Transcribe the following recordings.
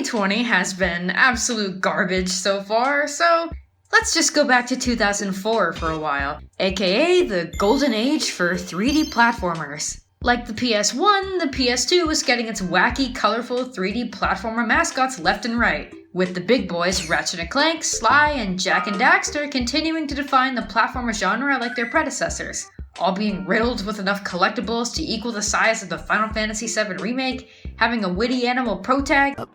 2020 has been absolute garbage so far, so let's just go back to 2004 for a while, aka the golden age for 3D platformers. Like the PS1, the PS2 was getting its wacky, colorful 3D platformer mascots left and right, with the big boys Ratchet & Clank, Sly, and Jak and Daxter continuing to define the platformer genre like their predecessors, all being riddled with enough collectibles to equal the size of the Final Fantasy VII Remake, having a witty animal protag, and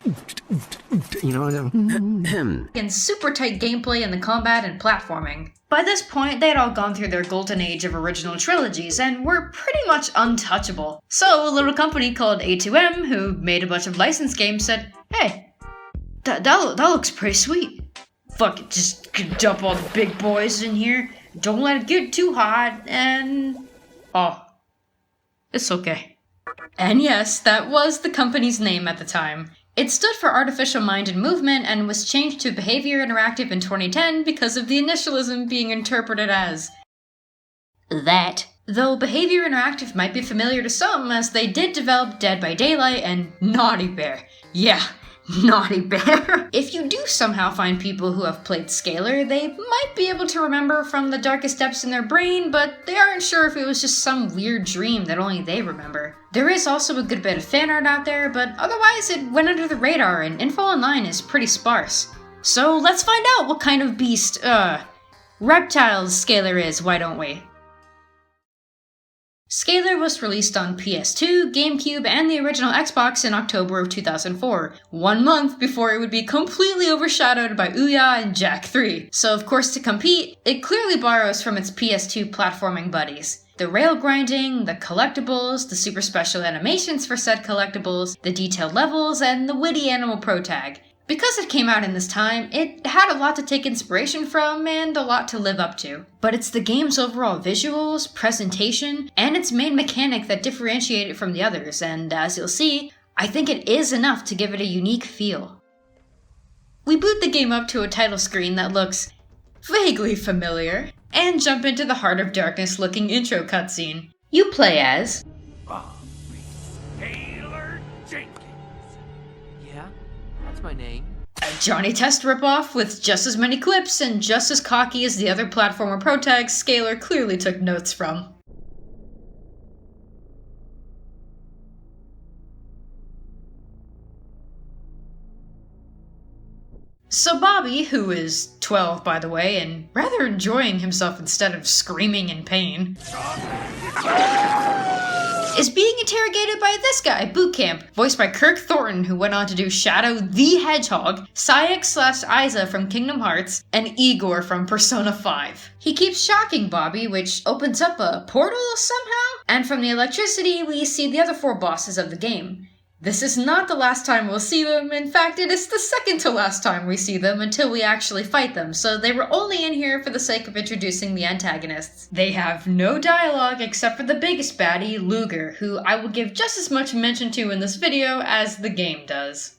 super tight gameplay in the combat and platforming. By this point, they had all gone through their golden age of original trilogies and were pretty much untouchable. So a little company called A2M, who made a bunch of licensed games, said, hey, that looks pretty sweet. Fuck it, just dump all the big boys in here, don't let it get too hot, and... oh, it's okay. And yes, that was the company's name at the time. It stood for Artificial Mind and Movement and was changed to Behavior Interactive in 2010 because of the initialism being interpreted as that. Though Behavior Interactive might be familiar to some, as they did develop Dead by Daylight and Naughty Bear. Yeah, Naughty Bear. If you do somehow find people who have played Scalar, they might be able to remember from the darkest depths in their brain, but they aren't sure if it was just some weird dream that only they remember. There is also a good bit of fan art out there, but otherwise it went under the radar and info online is pretty sparse. So let's find out what kind of beast, reptiles Scalar is, why don't we? Scalar was released on PS2, GameCube, and the original Xbox in October of 2004, 1 month before it would be completely overshadowed by Ouya and Jak 3. So of course to compete, it clearly borrows from its PS2 platforming buddies. The rail grinding, the collectibles, the super special animations for said collectibles, the detailed levels, and the witty animal protag. Because it came out in this time, it had a lot to take inspiration from and a lot to live up to. But it's the game's overall visuals, presentation, and its main mechanic that differentiate it from the others, and as you'll see, I think it is enough to give it a unique feel. We boot the game up to a title screen that looks vaguely familiar, and jump into the Heart of Darkness looking intro cutscene. You play as my name. A Johnny Test ripoff with just as many clips and just as cocky as the other platformer protags Scalar clearly took notes from. So Bobby, who is 12 by the way, and rather enjoying himself instead of screaming in pain, is being interrogated by this guy, Bootcamp, voiced by Kirk Thornton, who went on to do Shadow the Hedgehog, Saix/Isa from Kingdom Hearts, and Igor from Persona 5. He keeps shocking Bobby, which opens up a portal somehow, and from the electricity we see the other 4 bosses of the game. This is not the last time we'll see them, in fact it is the second to last time we see them until we actually fight them, so they were only in here for the sake of introducing the antagonists. They have no dialogue except for the biggest baddie, Looger, who I will give just as much mention to in this video as the game does.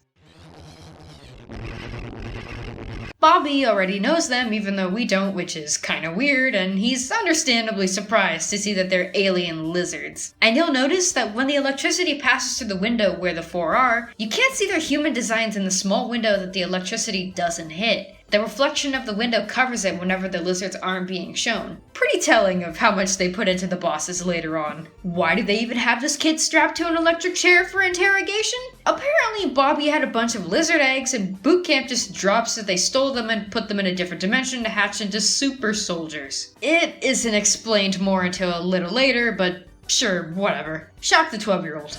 Bobby already knows them, even though we don't, which is kinda weird, and he's understandably surprised to see that they're alien lizards. And you'll notice that when the electricity passes through the window where the 4 are, you can't see their human designs in the small window that the electricity doesn't hit. The reflection of the window covers it whenever the lizards aren't being shown. Pretty telling of how much they put into the bosses later on. Why do they even have this kid strapped to an electric chair for interrogation? Apparently Bobby had a bunch of lizard eggs and Bootcamp just drops that they stole them and put them in a different dimension to hatch into super soldiers. It isn't explained more until a little later, but sure, whatever. Shock the 12-year-old.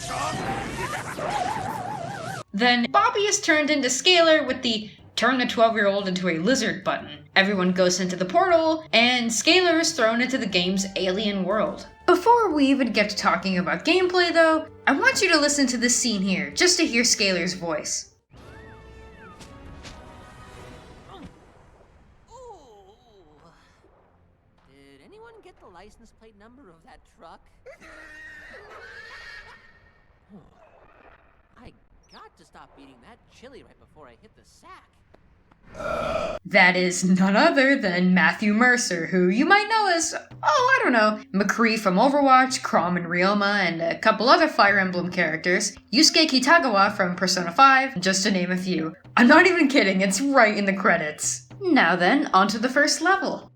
Then Bobby is turned into Scalar with the turn the 12-year-old into a lizard button. Everyone goes into the portal, and Scalar is thrown into the game's alien world. Before we even get to talking about gameplay though, I want you to listen to this scene here, just to hear Scalar's voice. Ooh. Did anyone get the license plate number of that truck? I got to stop eating that chili right before I hit the sack. That is none other than Matthew Mercer, who you might know as, McCree from Overwatch, Chrom and Ryoma, and a couple other Fire Emblem characters, Yusuke Kitagawa from Persona 5, just to name a few. I'm not even kidding, it's right in the credits. Now then, onto the first level.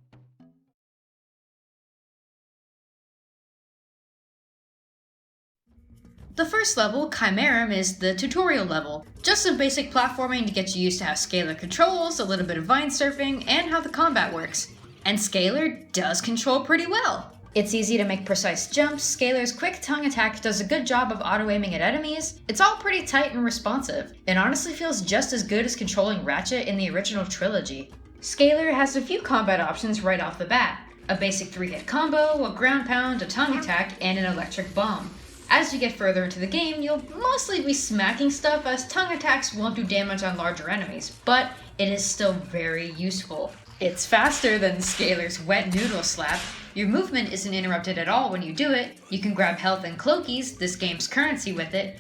The first level, Chimerum, is the tutorial level. Just some basic platforming to get you used to how Scalar controls, a little bit of vine surfing, and how the combat works. And Scalar does control pretty well. It's easy to make precise jumps, Scalar's quick tongue attack does a good job of auto-aiming at enemies, it's all pretty tight and responsive. It honestly feels just as good as controlling Ratchet in the original trilogy. Scalar has a few combat options right off the bat. A basic 3-hit combo, a ground pound, a tongue attack, and an electric bomb. As you get further into the game, you'll mostly be smacking stuff as tongue attacks won't do damage on larger enemies, but it is still very useful. It's faster than Scalar's wet noodle slap. Your movement isn't interrupted at all when you do it. You can grab health and cloakies, this game's currency, with it,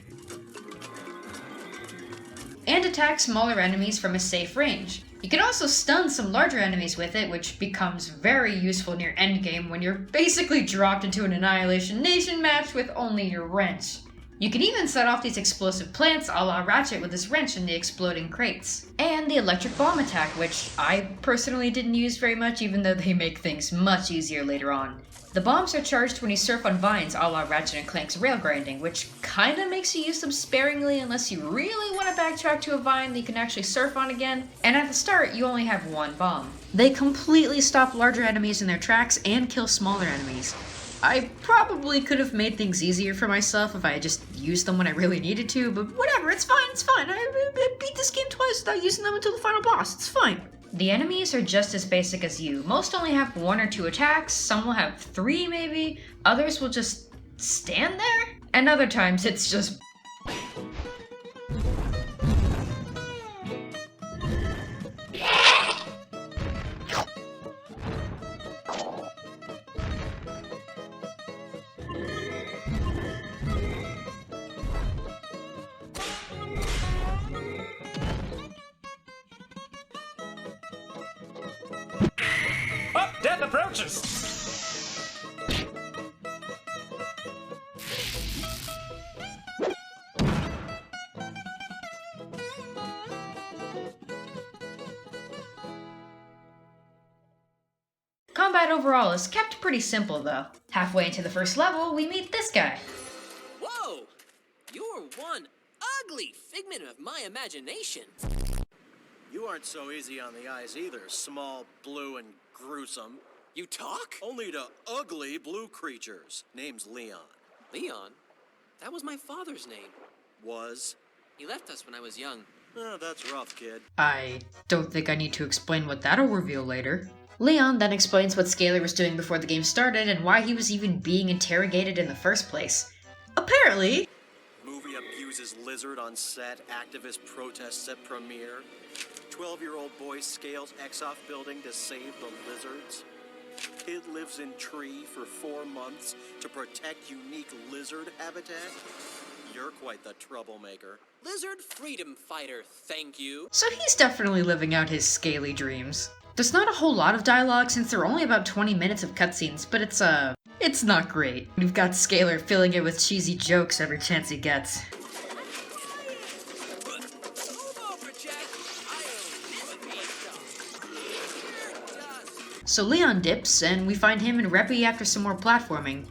and attack smaller enemies from a safe range. You can also stun some larger enemies with it, which becomes very useful near endgame when you're basically dropped into an Annihilation Nation match with only your wrench. You can even set off these explosive plants a la Ratchet with his wrench in the exploding crates. And the electric bomb attack, which I personally didn't use very much even though they make things much easier later on. The bombs are charged when you surf on vines a la Ratchet and Clank's rail grinding, which kinda makes you use them sparingly unless you really want to backtrack to a vine that you can actually surf on again, and at the start you only have one bomb. They completely stop larger enemies in their tracks and kill smaller enemies. I probably could have made things easier for myself if I had just used them when I really needed to, but whatever, it's fine. I beat this game twice without using them until the final boss, it's fine. The enemies are just as basic as you. Most only have 1 or 2 attacks, some will have 3 maybe, others will just stand there, and other times it's just... Death approaches! Combat overall is kept pretty simple though. Halfway into the first level, we meet this guy. Whoa! You're one ugly figment of my imagination. You aren't so easy on the eyes either, small, blue, and gruesome. You talk? Only to ugly blue creatures. Name's Leon. Leon? That was my father's name. Was? He left us when I was young. Oh, that's rough, kid. I don't think I need to explain what that'll reveal later. Leon then explains what Scalar was doing before the game started and why he was even being interrogated in the first place. Apparently... Movie abuses lizard on set, activist protests at premiere. 12-year-old boy scales Exoff building to save the lizards. Kid lives in tree for 4 months to protect unique lizard habitat. You're quite the troublemaker. Lizard freedom fighter, thank you. So he's definitely living out his scaly dreams. There's not a whole lot of dialogue since there are only about 20 minutes of cutscenes, but it's not great. We've got Scalar filling it with cheesy jokes every chance he gets. So Leon dips, and we find him and Reppy after some more platforming.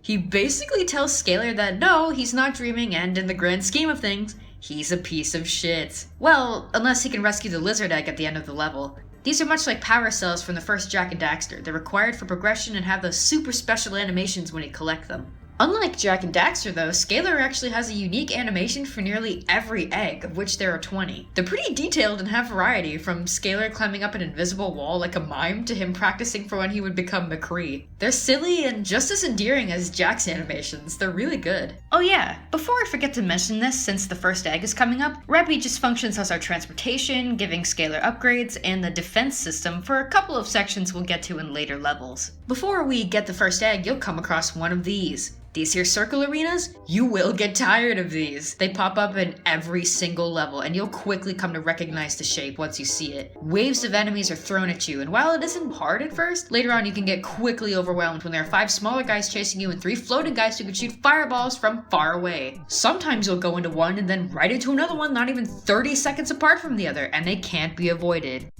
He basically tells Scalar that no, he's not dreaming, and in the grand scheme of things, he's a piece of shit. Well, unless he can rescue the lizard egg at the end of the level. These are much like power cells from the first Jak and Daxter. They're required for progression and have those super special animations when you collect them. Unlike Jak and Daxter though, Scalar actually has a unique animation for nearly every egg, of which there are 20. They're pretty detailed and have variety, from Scalar climbing up an invisible wall like a mime to him practicing for when he would become McCree. They're silly and just as endearing as Jak's animations, they're really good. Oh yeah, before I forget to mention this, since the first egg is coming up, Reppy just functions as our transportation, giving Scalar upgrades, and the defense system for a couple of sections we'll get to in later levels. Before we get the first egg, you'll come across one of these. These here circle arenas, you will get tired of these. They pop up in every single level, and you'll quickly come to recognize the shape once you see it. Waves of enemies are thrown at you, and while it isn't hard at first, later on you can get quickly overwhelmed when there are 5 smaller guys chasing you and 3 floating guys who can shoot fireballs from far away. Sometimes you'll go into one and then right into another one not even 30 seconds apart from the other, and they can't be avoided.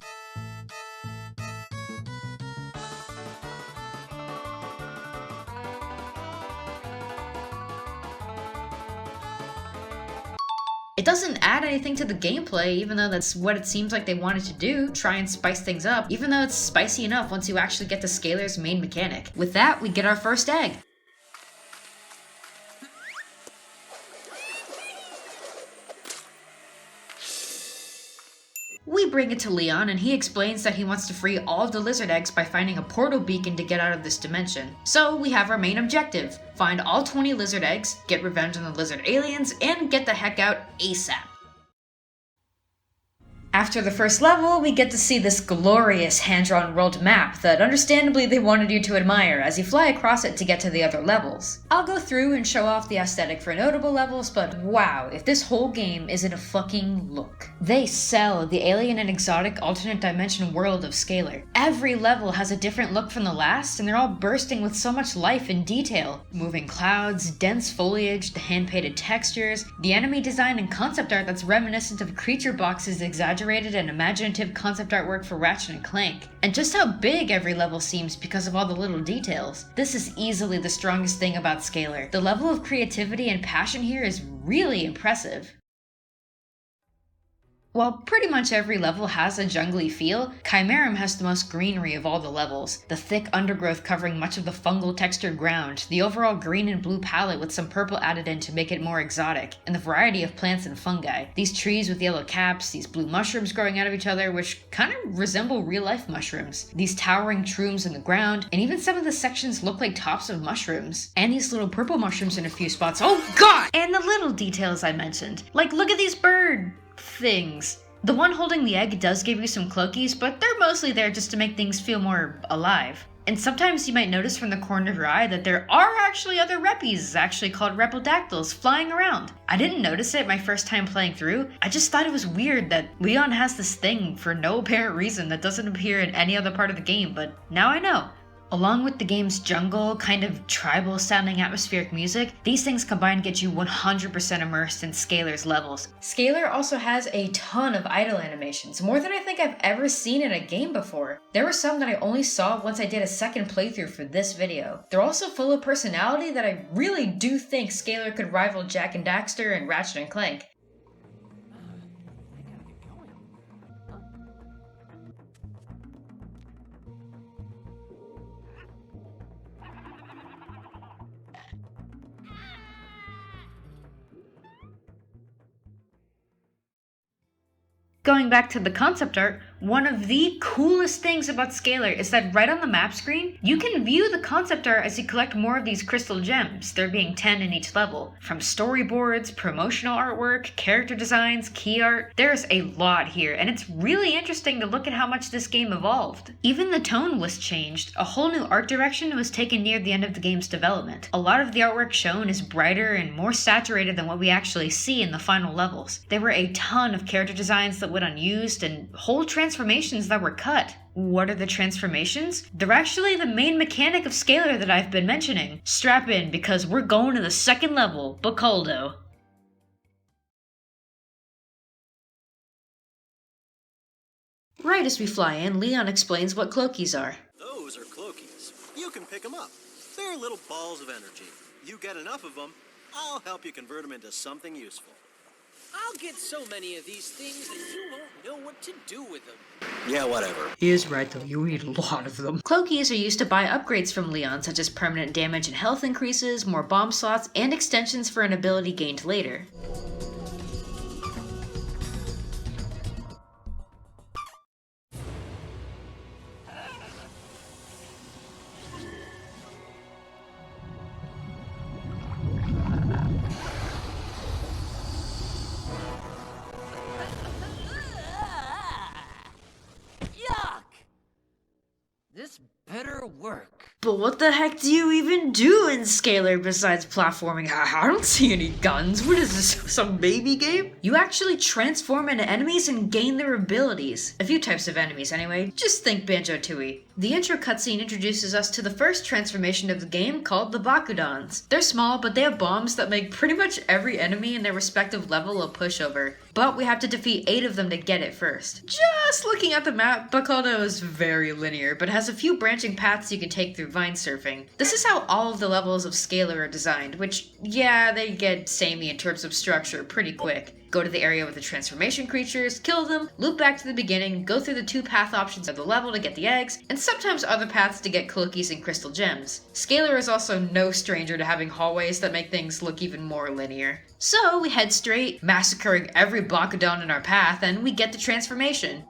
It doesn't add anything to the gameplay, even though that's what it seems like they wanted to do, try and spice things up, even though it's spicy enough once you actually get to Scalar's main mechanic. With that, we get our first egg. We bring it to Leon, and he explains that he wants to free all of the lizard eggs by finding a portal beacon to get out of this dimension. So we have our main objective: find all 20 lizard eggs, get revenge on the lizard aliens, and get the heck out ASAP. After the first level, we get to see this glorious hand-drawn world map that understandably they wanted you to admire as you fly across it to get to the other levels. I'll go through and show off the aesthetic for notable levels, but wow, if this whole game isn't a fucking look. They sell the alien and exotic alternate dimension world of Scalar. Every level has a different look from the last, and they're all bursting with so much life and detail. Moving clouds, dense foliage, the hand-painted textures, the enemy design and concept art that's reminiscent of creature boxes exaggerated and imaginative concept artwork for Ratchet and Clank. And just how big every level seems because of all the little details. This is easily the strongest thing about Scalar. The level of creativity and passion here is really impressive. While pretty much every level has a jungly feel, Chimerum has the most greenery of all the levels. The thick undergrowth covering much of the fungal textured ground, the overall green and blue palette with some purple added in to make it more exotic, and the variety of plants and fungi. These trees with yellow caps, these blue mushrooms growing out of each other, which kind of resemble real-life mushrooms. These towering shrooms in the ground, and even some of the sections look like tops of mushrooms. And these little purple mushrooms in a few spots. Oh god! And the little details I mentioned. Like, look at these bird things. The one holding the egg does give you some cloakies, but they're mostly there just to make things feel more alive. And sometimes you might notice from the corner of your eye that there are actually other reppies, actually called repodactyls, flying around. I didn't notice it my first time playing through. I just thought it was weird that Leon has this thing for no apparent reason that doesn't appear in any other part of the game, but now I know. Along with the game's jungle, kind of tribal sounding atmospheric music, these things combined get you 100% immersed in Scalar's levels. Scalar also has a ton of idle animations, more than I think I've ever seen in a game before. There were some that I only saw once I did a second playthrough for this video. They're also full of personality that I really do think Scalar could rival Jak and Daxter and Ratchet and Clank. Going back to the concept art, one of the coolest things about Scalar is that right on the map screen, you can view the concept art as you collect more of these crystal gems, there being 10 in each level. From storyboards, promotional artwork, character designs, key art, there's a lot here, and it's really interesting to look at how much this game evolved. Even the tone was changed. A whole new art direction was taken near the end of the game's development. A lot of the artwork shown is brighter and more saturated than what we actually see in the final levels. There were a ton of character designs that went unused and whole transformations that were cut. What are the transformations? They're actually the main mechanic of Scalar that I've been mentioning. Strap in because we're going to the second level, Bakuldo. Right as we fly in, Leon explains what cloakies are. Those are cloakies. You can pick them up. They're little balls of energy. You get enough of them, I'll help you convert them into something useful. I'll get so many of these things that you won't know what to do with them. Yeah, whatever. He is right though, you need a lot of them. Cloakies are used to buy upgrades from Leon, such as permanent damage and health increases, more bomb slots, and extensions for an ability gained later. This better work. But what the heck do you even do in Scalar besides platforming? I don't see any guns. What is this, some baby game? You actually transform into enemies and gain their abilities. A few types of enemies anyway. Just think Banjo-Tooie. The intro cutscene introduces us to the first transformation of the game called the Bakudons. They're small, but they have bombs that make pretty much every enemy in their respective level a pushover. But we have to defeat 8 of them to get it first. Just looking at the map, Bakuldo is very linear, but has a few branching paths you can take through vine surfing. This is how all of the levels of Scalar are designed, which, yeah, they get samey in terms of structure pretty quick. Go to the area with the transformation creatures, kill them, loop back to the beginning, go through the 2 path options of the level to get the eggs, and sometimes other paths to get cookies and crystal gems. Scalar is also no stranger to having hallways that make things look even more linear. So we head straight, massacring every Bakudon in our path, and we get the transformation.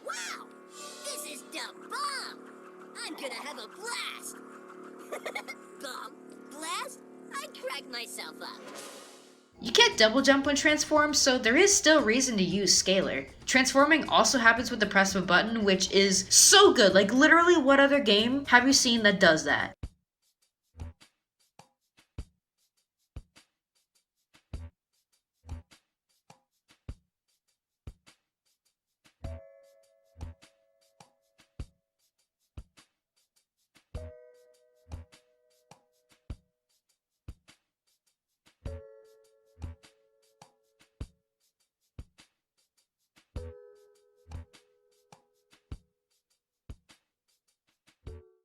Wow! This is the bomb! I'm gonna have a blast! Bomb? Blast? I cracked myself up. You can't double jump when transformed, so there is still reason to use Scalar. Transforming also happens with the press of a button, which is so good. Like, literally, what other game have you seen that does that?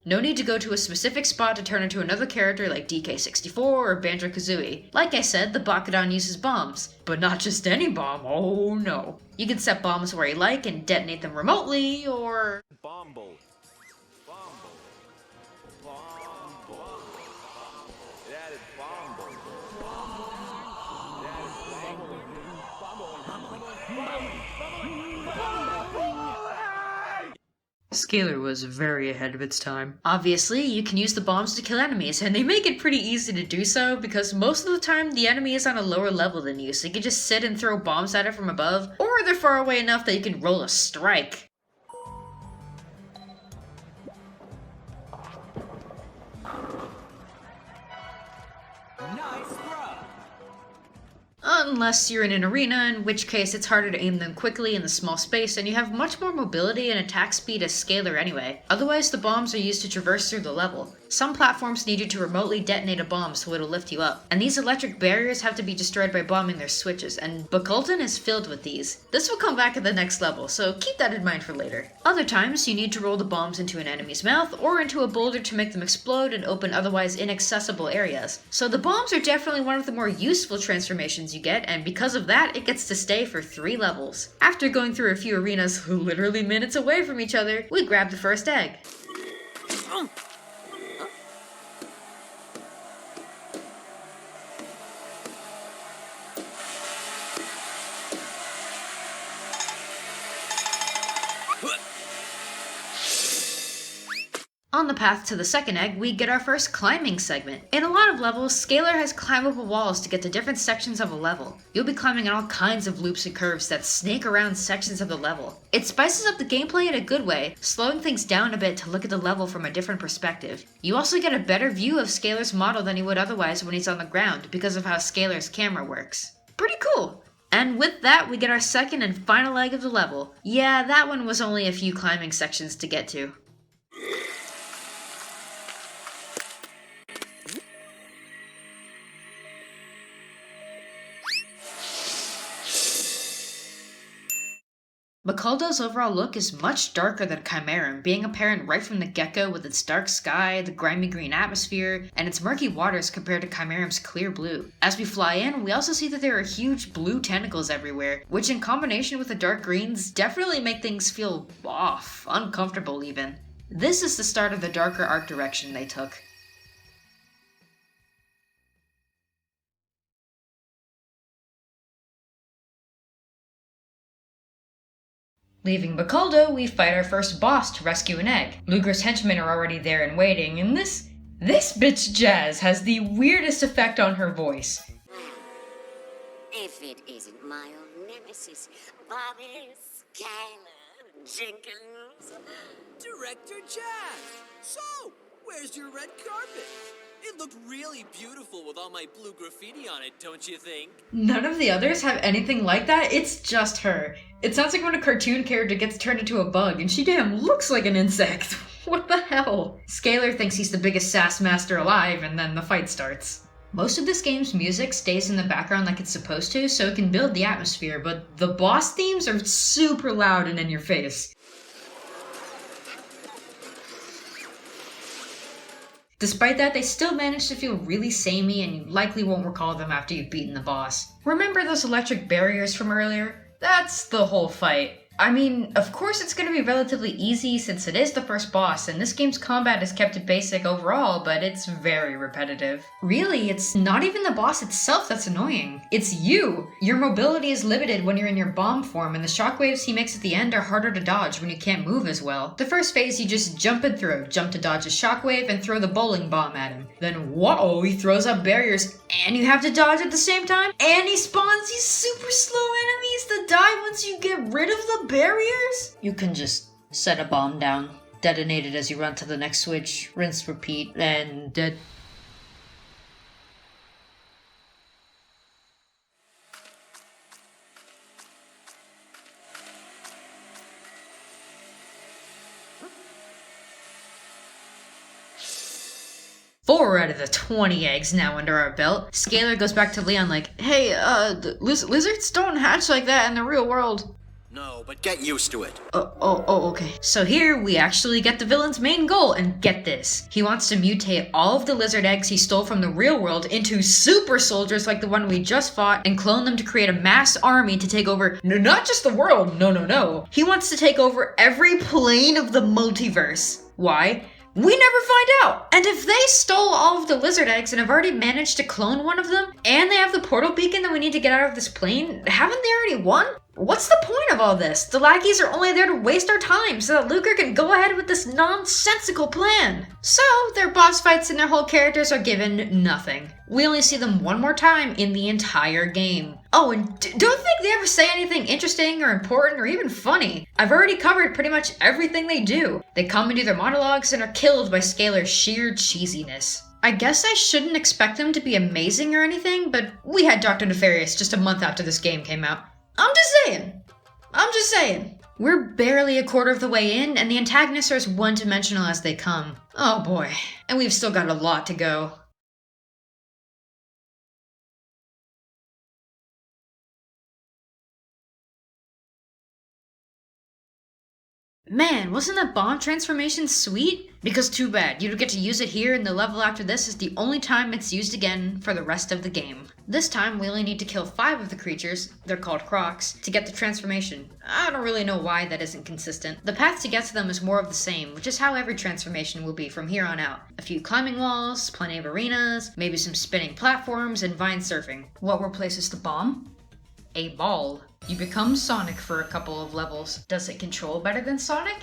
No need to go to a specific spot to turn into another character like DK64 or Banjo-Kazooie. Like I said, the Bakudon uses bombs. But not just any bomb, oh no. You can set bombs where you like and detonate them remotely, or... Bombo. Bombo. Bombo. That is bombo. That is bombo. Scalar was very ahead of its time. Obviously, you can use the bombs to kill enemies, and they make it pretty easy to do so because most of the time the enemy is on a lower level than you, so you can just sit and throw bombs at it from above, or they're far away enough that you can roll a strike. Nice throw. Unless you're in an arena, in which case it's harder to aim them quickly in the small space and you have much more mobility and attack speed as Scalar anyway. Otherwise, the bombs are used to traverse through the level. Some platforms need you to remotely detonate a bomb so it'll lift you up, and these electric barriers have to be destroyed by bombing their switches, and Bakuldo is filled with these. This will come back at the next level, so keep that in mind for later. Other times, you need to roll the bombs into an enemy's mouth or into a boulder to make them explode and open otherwise inaccessible areas. So the bombs are definitely one of the more useful transformations you get, and because of that, it gets to stay for 3 levels. After going through a few arenas literally minutes away from each other, we grab the first egg. On the path to the second egg, we get our first climbing segment. In a lot of levels, Scalar has climbable walls to get to different sections of a level. You'll be climbing on all kinds of loops and curves that snake around sections of the level. It spices up the gameplay in a good way, slowing things down a bit to look at the level from a different perspective. You also get a better view of Scalar's model than you would otherwise when he's on the ground because of how Scalar's camera works. Pretty cool! And with that, we get our second and final egg of the level. Yeah, that one was only a few climbing sections to get to. Bakuldo's overall look is much darker than Chimerum, being apparent right from the get-go with its dark sky, the grimy green atmosphere, and its murky waters compared to Chimerum's clear blue. As we fly in, we also see that there are huge blue tentacles everywhere, which in combination with the dark greens definitely make things feel off, uncomfortable even. This is the start of the darker art direction they took. Leaving Bakuldo, we fight our first boss to rescue an egg. Looger's henchmen are already there and waiting, and this bitch Jazz has the weirdest effect on her voice. If it isn't my old nemesis, Bobby Skylar Jenkins. Director Jazz! So, where's your red carpet? It looked really beautiful with all my blue graffiti on it, don't you think? None of the others have anything like that. It's just her. It sounds like when a cartoon character gets turned into a bug, and she damn looks like an insect. What the hell? Scalar thinks he's the biggest sass master alive, and then the fight starts. Most of this game's music stays in the background like it's supposed to, so it can build the atmosphere, but the boss themes are super loud and in your face. Despite that, they still manage to feel really samey, and you likely won't recall them after you've beaten the boss. Remember those electric barriers from earlier? That's the whole fight. I mean, of course it's going to be relatively easy since it is the first boss, and this game's combat is kept it basic overall, but it's very repetitive. Really, it's not even the boss itself that's annoying. It's you! Your mobility is limited when you're in your bomb form, and the shockwaves he makes at the end are harder to dodge when you can't move as well. The first phase you just jump and throw, jump to dodge a shockwave and throw the bowling bomb at him. Then whoa, he throws up barriers and you have to dodge at the same time? And he spawns these super slow enemies that die once you get rid of the barriers? You can just set a bomb down, detonate it as you run to the next switch, rinse, repeat, and dead. Four out of the 20 eggs now under our belt. Scalar goes back to Leon like, hey, lizards don't hatch like that in the real world. No, but get used to it. Okay. So here we actually get the villain's main goal, and get this. He wants to mutate all of the lizard eggs he stole from the real world into super soldiers like the one we just fought and clone them to create a mass army to take over, not just the world, no. He wants to take over every plane of the multiverse. Why? We never find out! And if they stole all of the lizard eggs and have already managed to clone one of them, and they have the portal beacon that we need to get out of this plane, haven't they already won? What's the point of all this? The lackeys are only there to waste our time so that Looger can go ahead with this nonsensical plan. So, their boss fights and their whole characters are given nothing. We only see them one more time in the entire game. Oh, and don't think they ever say anything interesting or important or even funny. I've already covered pretty much everything they do. They come and do their monologues and are killed by Scalar's sheer cheesiness. I guess I shouldn't expect them to be amazing or anything, but we had Dr. Nefarious just a month after this game came out. I'm just saying. We're barely a quarter of the way in, and the antagonists are as one-dimensional as they come. Oh boy. And we've still got a lot to go. Man, wasn't that bomb transformation sweet? Because too bad, you don't get to use it here, and the level after this is the only time it's used again for the rest of the game. This time, we only need to kill 5 of the creatures, they're called crocs, to get the transformation. I don't really know why that isn't consistent. The path to get to them is more of the same, which is how every transformation will be from here on out. A few climbing walls, plenty of arenas, maybe some spinning platforms, and vine surfing. What replaces the bomb? A ball. You become Sonic for a couple of levels. Does it control better than Sonic?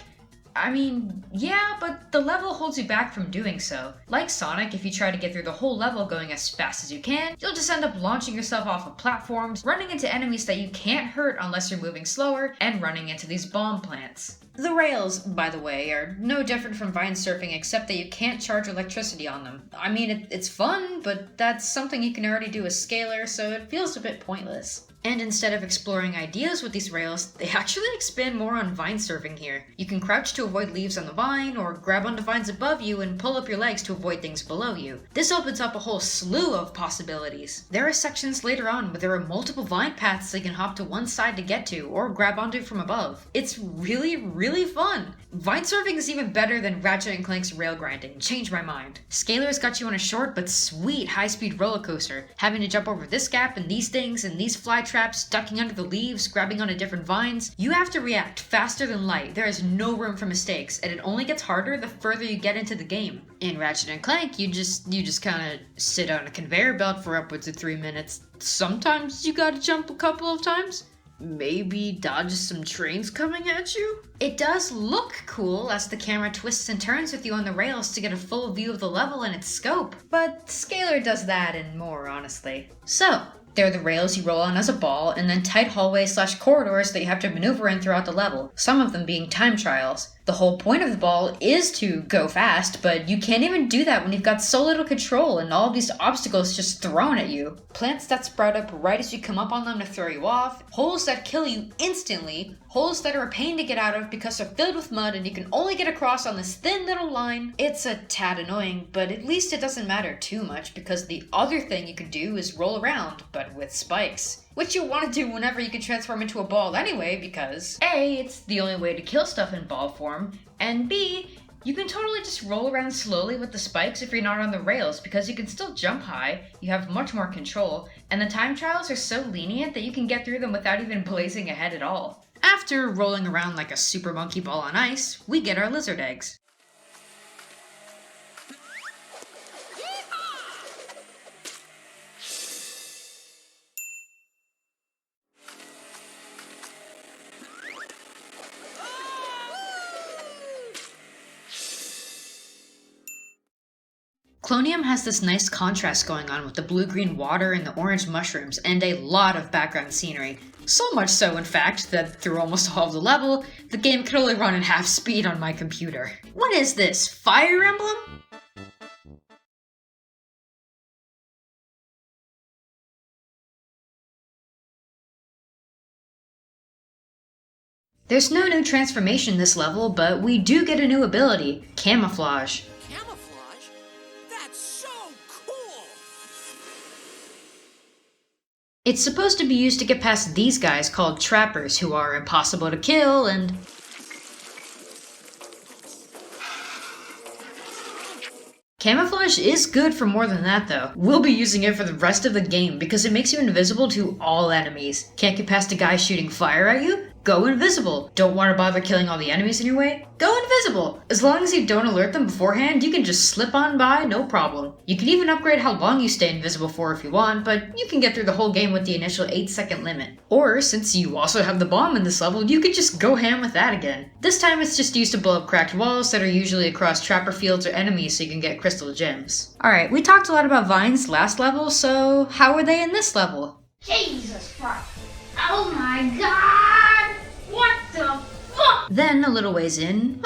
I mean, yeah, but the level holds you back from doing so. Like Sonic, if you try to get through the whole level going as fast as you can, you'll just end up launching yourself off of platforms, running into enemies that you can't hurt unless you're moving slower, and running into these bomb plants. The rails, by the way, are no different from vine surfing except that you can't charge electricity on them. I mean, it's fun, but that's something you can already do as Scalar, so it feels a bit pointless. And instead of exploring ideas with these rails, they actually expand more on vine surfing here. You can crouch to avoid leaves on the vine, or grab onto vines above you and pull up your legs to avoid things below you. This opens up a whole slew of possibilities. There are sections later on where there are multiple vine paths they can hop to one side to get to, or grab onto from above. It's really fun! Vine surfing is even better than Ratchet & Clank's rail grinding. Change my mind. Scalar's got you on a short but sweet high-speed roller coaster, having to jump over this gap and these things and these fly traps, ducking under the leaves, grabbing onto different vines. You have to react faster than light. There is no room for mistakes, and it only gets harder the further you get into the game. In Ratchet & Clank, you just kinda sit on a conveyor belt for upwards of 3 minutes. Sometimes you gotta jump a couple of times. Maybe dodge some trains coming at you? It does look cool as the camera twists and turns with you on the rails to get a full view of the level and its scope, but Scalar does that and more, honestly. So, They're the rails you roll on as a ball, and then tight hallways/corridors that you have to maneuver in throughout the level, some of them being time trials. The whole point of the ball is to go fast, but you can't even do that when you've got so little control and all of these obstacles just thrown at you. Plants that sprout up right as you come up on them to throw you off, holes that kill you instantly, holes that are a pain to get out of because they're filled with mud and you can only get across on this thin little line. It's a tad annoying, but at least it doesn't matter too much because the other thing you can do is roll around, but with spikes. Which you want to do whenever you can transform into a ball anyway, because A, it's the only way to kill stuff in ball form, and B, you can totally just roll around slowly with the spikes if you're not on the rails, because you can still jump high, you have much more control, and the time trials are so lenient that you can get through them without even blazing ahead at all. After rolling around like a super monkey ball on ice, we get our lizard eggs. Klonium has this nice contrast going on with the blue-green water and the orange mushrooms, and a lot of background scenery. So much so, in fact, that through almost all of the level, the game could only run at half speed on my computer. What is this, Fire Emblem? There's no new transformation this level, but we do get a new ability, Camouflage. Camouflage? That's so cool! It's supposed to be used to get past these guys called trappers who are impossible to kill and... Camouflage is good for more than that though. We'll be using it for the rest of the game because it makes you invisible to all enemies. Can't get past a guy shooting fire at you? Go invisible. Don't want to bother killing all the enemies in your way? Go invisible. As long as you don't alert them beforehand, you can just slip on by, no problem. You can even upgrade how long you stay invisible for if you want, but you can get through the whole game with the initial 8-second limit. Or, since you also have the bomb in this level, you could just go ham with that again. This time it's just used to blow up cracked walls that are usually across trapper fields or enemies so you can get crystal gems. Alright, we talked a lot about vines last level, so how are they in this level? Jesus Christ. Oh my god! What the fuck? Then, a little ways in,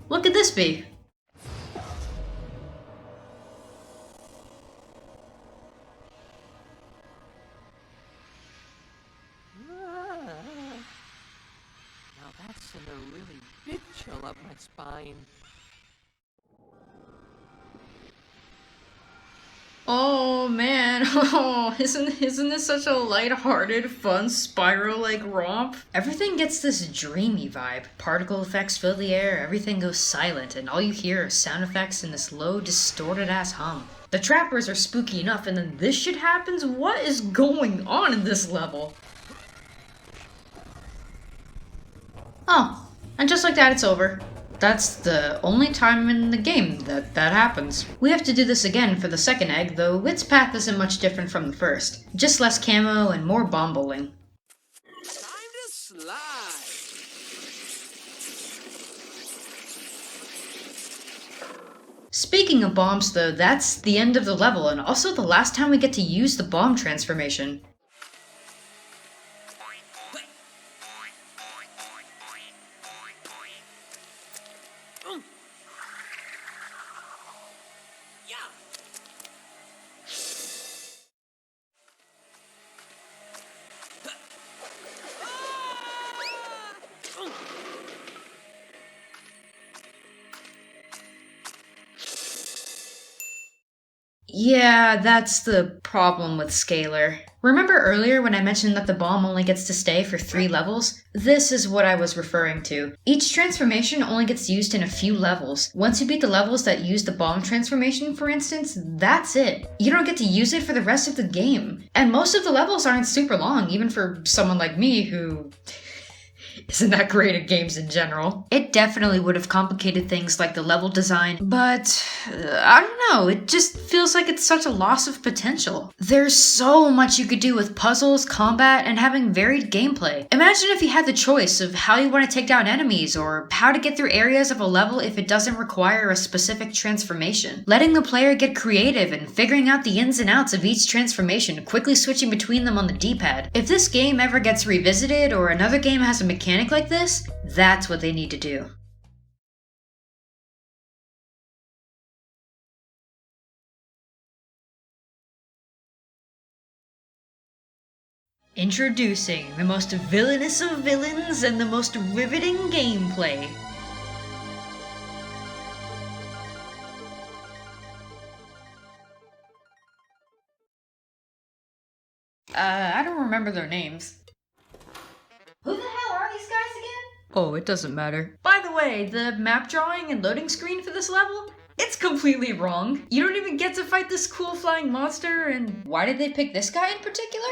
what could this be? Now that's sent a really big chill up my spine. Oh man, isn't this such a lighthearted, fun spiral-like romp? Everything gets this dreamy vibe. Particle effects fill the air, everything goes silent, and all you hear are sound effects and this low, distorted-ass hum. The trappers are spooky enough, and then this shit happens? What is going on in this level? Oh, and just like that, it's over. That's the only time in the game that happens. We have to do this again for the second egg, though its path isn't much different from the first. Just less camo and more bomb bowling. Time to slide! Speaking of bombs though, that's the end of the level, and also the last time we get to use the bomb transformation. Yeah, that's the problem with Scalar. Remember earlier when I mentioned that the bomb only gets to stay for 3 levels? This is what I was referring to. Each transformation only gets used in a few levels. Once you beat the levels that use the bomb transformation, for instance, that's it. You don't get to use it for the rest of the game. And most of the levels aren't super long, even for someone like me who isn't that great at games in general. It definitely would have complicated things like the level design, but I don't know, it just feels like it's such a loss of potential. There's so much you could do with puzzles, combat, and having varied gameplay. Imagine if you had the choice of how you want to take down enemies or how to get through areas of a level if it doesn't require a specific transformation. Letting the player get creative and figuring out the ins and outs of each transformation, quickly switching between them on the D-pad. If this game ever gets revisited or another game has a mechanic like this, that's what they need to do. Introducing the most villainous of villains and the most riveting gameplay. I don't remember their names. Who the hell are these guys again? Oh, it doesn't matter. By the way, the map drawing and loading screen for this level, it's completely wrong. You don't even get to fight this cool flying monster, and why did they pick this guy in particular?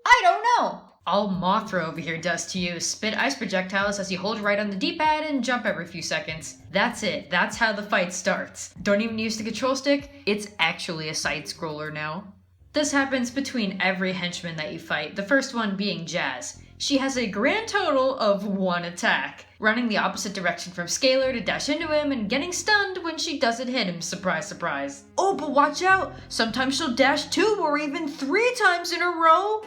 I don't know. All Mothra over here does to you is spit ice projectiles as you hold right on the D-pad and jump every few seconds. That's it. That's how the fight starts. Don't even use the control stick. It's actually a side-scroller now. This happens between every henchman that you fight, the first one being Jazz. She has a grand total of 1 attack, running the opposite direction from Scalar to dash into him and getting stunned when she doesn't hit him, surprise surprise. Oh, but watch out! Sometimes she'll dash 2 or even 3 times in a row!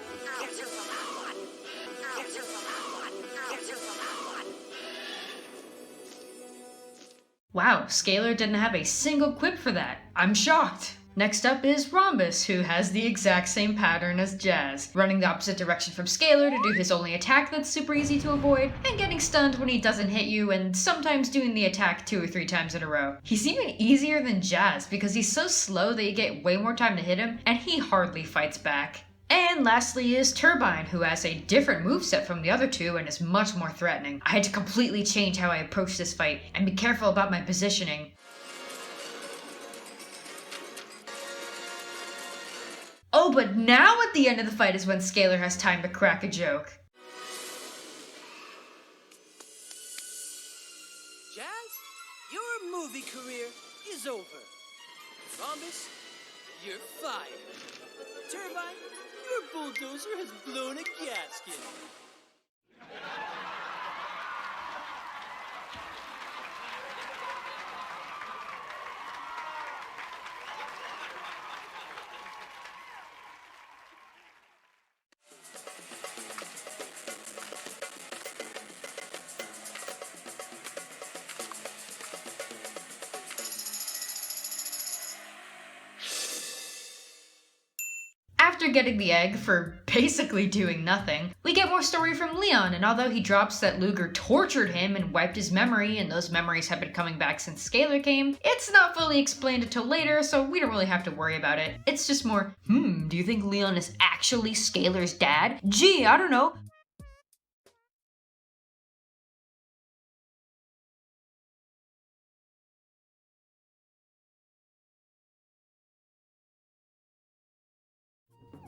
Wow, Scalar didn't have a single quip for that. I'm shocked. Next up is Rhombus, who has the exact same pattern as Jazz, running the opposite direction from Scalar to do his only attack that's super easy to avoid, and getting stunned when he doesn't hit you, and sometimes doing the attack 2 or 3 times in a row. He's even easier than Jazz because he's so slow that you get way more time to hit him, and he hardly fights back. And lastly is Turbine, who has a different moveset from the other two and is much more threatening. I had to completely change how I approach this fight, and be careful about my positioning. Oh, but now at the end of the fight is when Scalar has time to crack a joke. Jazz, your movie career is over. Rhombus, you're fired. Turbine, your bulldozer has blown a gasket. After getting the egg for basically doing nothing, we get more story from Leon, and although he drops that Looger tortured him and wiped his memory, and those memories have been coming back since Scalar came, it's not fully explained until later, so we don't really have to worry about it. It's just more, do you think Leon is actually Scalar's dad? Gee, I don't know.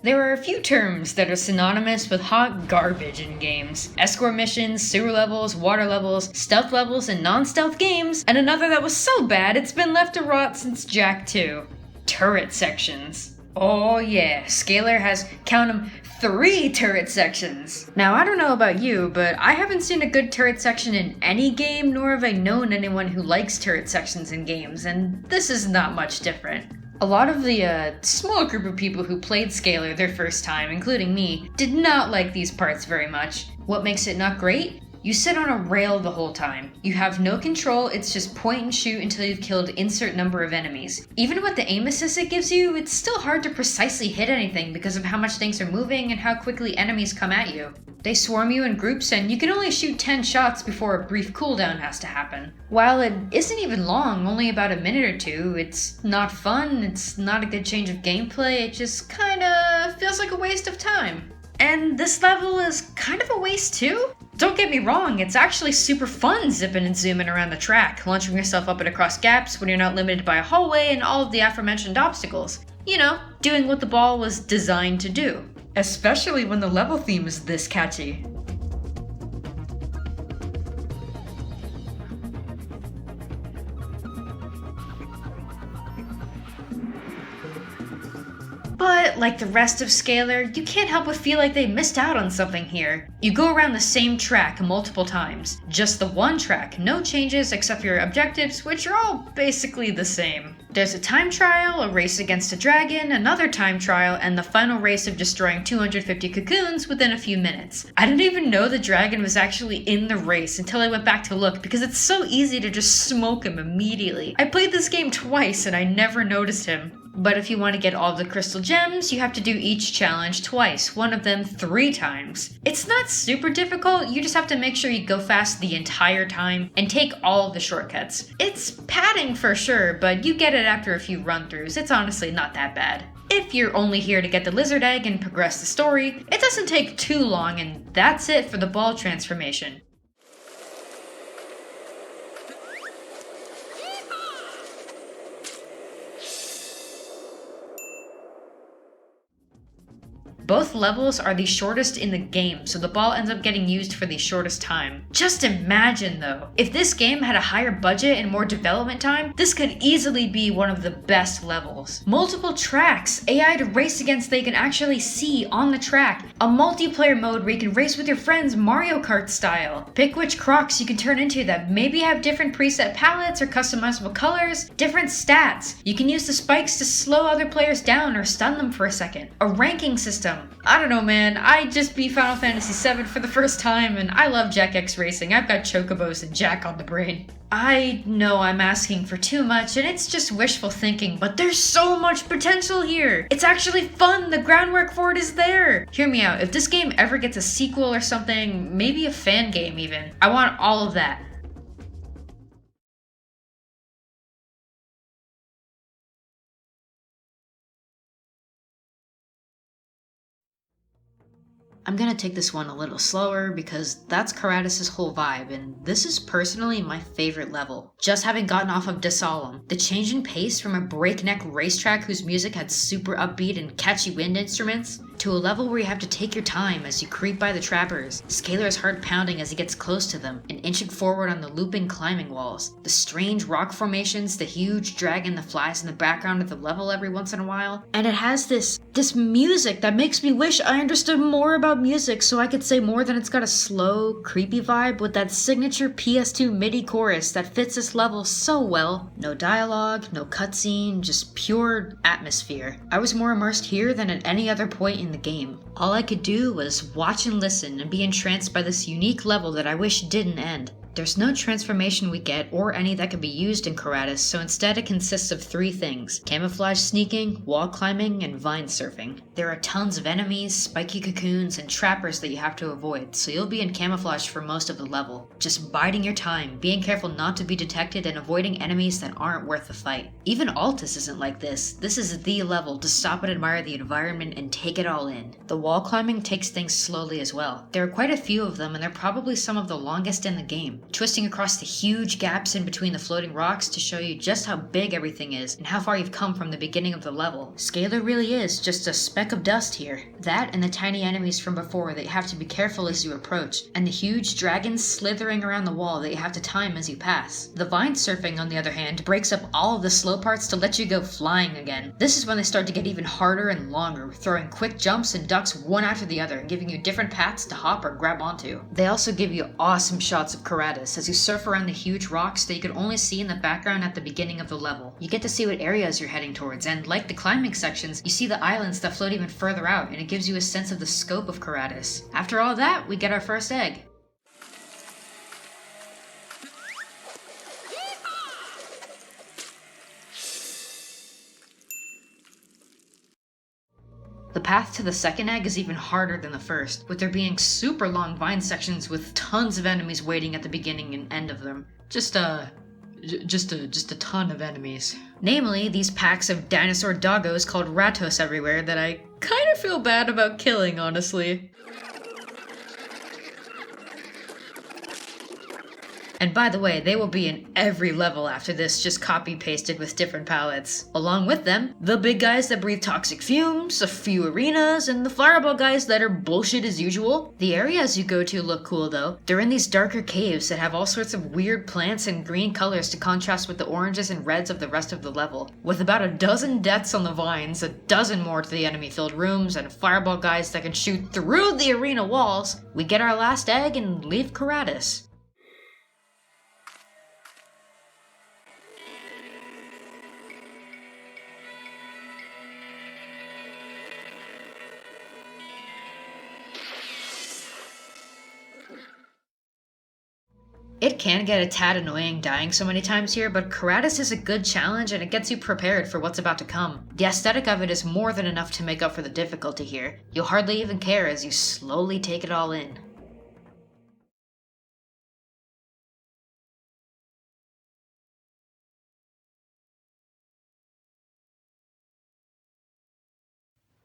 There are a few terms that are synonymous with hot garbage in games. Escort missions, sewer levels, water levels, stealth levels, and non-stealth games, and another that was so bad it's been left to rot since Jak 2. Turret sections. Oh yeah, Scalar has, count 'em, 3 turret sections. Now I don't know about you, but I haven't seen a good turret section in any game, nor have I known anyone who likes turret sections in games, and this is not much different. A lot of the small group of people who played Scalar their first time, including me, did not like these parts very much. What makes it not great? You sit on a rail the whole time. You have no control, it's just point and shoot until you've killed insert number of enemies. Even with the aim assist it gives you, it's still hard to precisely hit anything because of how much things are moving and how quickly enemies come at you. They swarm you in groups and you can only shoot 10 shots before a brief cooldown has to happen. While it isn't even long, only about a minute or two, it's not fun, it's not a good change of gameplay, it just kinda feels like a waste of time. And this level is kind of a waste too? Don't get me wrong, it's actually super fun zipping and zooming around the track, launching yourself up and across gaps when you're not limited by a hallway and all of the aforementioned obstacles. You know, doing what the ball was designed to do. Especially when the level theme is this catchy. But like the rest of Scalar, you can't help but feel like they missed out on something here. You go around the same track multiple times. Just the one track, no changes except for your objectives, which are all basically the same. There's a time trial, a race against a dragon, another time trial, and the final race of destroying 250 cocoons within a few minutes. I didn't even know the dragon was actually in the race until I went back to look because it's so easy to just smoke him immediately. I played this game twice and I never noticed him. But if you want to get all the crystal gems, you have to do each challenge twice, one of them 3 times. It's not super difficult, you just have to make sure you go fast the entire time and take all of the shortcuts. It's padding for sure, but you get it after a few run-throughs. It's honestly not that bad. If you're only here to get the lizard egg and progress the story, it doesn't take too long, and that's it for the ball transformation. Both levels are the shortest in the game, so the ball ends up getting used for the shortest time. Just imagine though, if this game had a higher budget and more development time, this could easily be one of the best levels. Multiple tracks, AI to race against that you can actually see on the track, a multiplayer mode where you can race with your friends Mario Kart style. Pick which Crocs you can turn into that maybe have different preset palettes or customizable colors, different stats. You can use the spikes to slow other players down or stun them for a second. A ranking system. I don't know, man, I just beat Final Fantasy VII for the first time and I love Jack X Racing. I've got Chocobos and Jack on the brain. I know I'm asking for too much and it's just wishful thinking, but there's so much potential here. It's actually fun, the groundwork for it is there. Hear me out, if this game ever gets a sequel or something, maybe a fan game even, I want all of that. I'm gonna take this one a little slower because that's Koradus' whole vibe, and this is personally my favorite level. Just having gotten off of Desollem, the change in pace from a breakneck racetrack whose music had super upbeat and catchy wind instruments, to a level where you have to take your time as you creep by the trappers, Scalar's heart pounding as he gets close to them, and inching forward on the looping climbing walls, the strange rock formations, the huge dragon that flies in the background of the level every once in a while, and it has this music that makes me wish I understood more about music so I could say more than it's got a slow, creepy vibe with that signature PS2 MIDI chorus that fits this level so well. No dialogue, no cutscene, just pure atmosphere. I was more immersed here than at any other point in the game. All I could do was watch and listen and be entranced by this unique level that I wish didn't end. There's no transformation we get or any that can be used in Koradus, so instead it consists of 3 things: camouflage sneaking, wall climbing, and vine surfing. There are tons of enemies, spiky cocoons, and trappers that you have to avoid, so you'll be in camouflage for most of the level. Just biding your time, being careful not to be detected, and avoiding enemies that aren't worth the fight. Even Altus isn't like this. This is the level to stop and admire the environment and take it all in. The wall climbing takes things slowly as well. There are quite a few of them, and they're probably some of the longest in the game, twisting across the huge gaps in between the floating rocks to show you just how big everything is and how far you've come from the beginning of the level. Scalar really is just a speck of dust here. That and the tiny enemies from before that you have to be careful as you approach, and the huge dragons slithering around the wall that you have to time as you pass. The vine surfing, on the other hand, breaks up all of the slow parts to let you go flying again. This is when they start to get even harder and longer, throwing quick jumps and ducks one after the other, giving you different paths to hop or grab onto. They also give you awesome shots of Koradus as you surf around the huge rocks that you can only see in the background at the beginning of the level. You get to see what areas you're heading towards, and like the climbing sections, you see the islands that float even further out, and it gives you a sense of the scope of Koradus. After all that, we get our first egg. The path to the second egg is even harder than the first, with there being super long vine sections with tons of enemies waiting at the beginning and end of them. Just a ton of enemies. Namely, these packs of dinosaur doggos called Rattos everywhere that I kind of feel bad about killing, honestly. And by the way, they will be in every level after this, just copy-pasted with different palettes. Along with them, the big guys that breathe toxic fumes, a few arenas, and the fireball guys that are bullshit as usual. The areas you go to look cool though. They're in these darker caves that have all sorts of weird plants and green colors to contrast with the oranges and reds of the rest of the level. With about a dozen deaths on the vines, a dozen more to the enemy-filled rooms, and fireball guys that can shoot through the arena walls, we get our last egg and leave Koradus. It can get a tad annoying dying so many times here, but Koradus is a good challenge and it gets you prepared for what's about to come. The aesthetic of it is more than enough to make up for the difficulty here. You'll hardly even care as you slowly take it all in.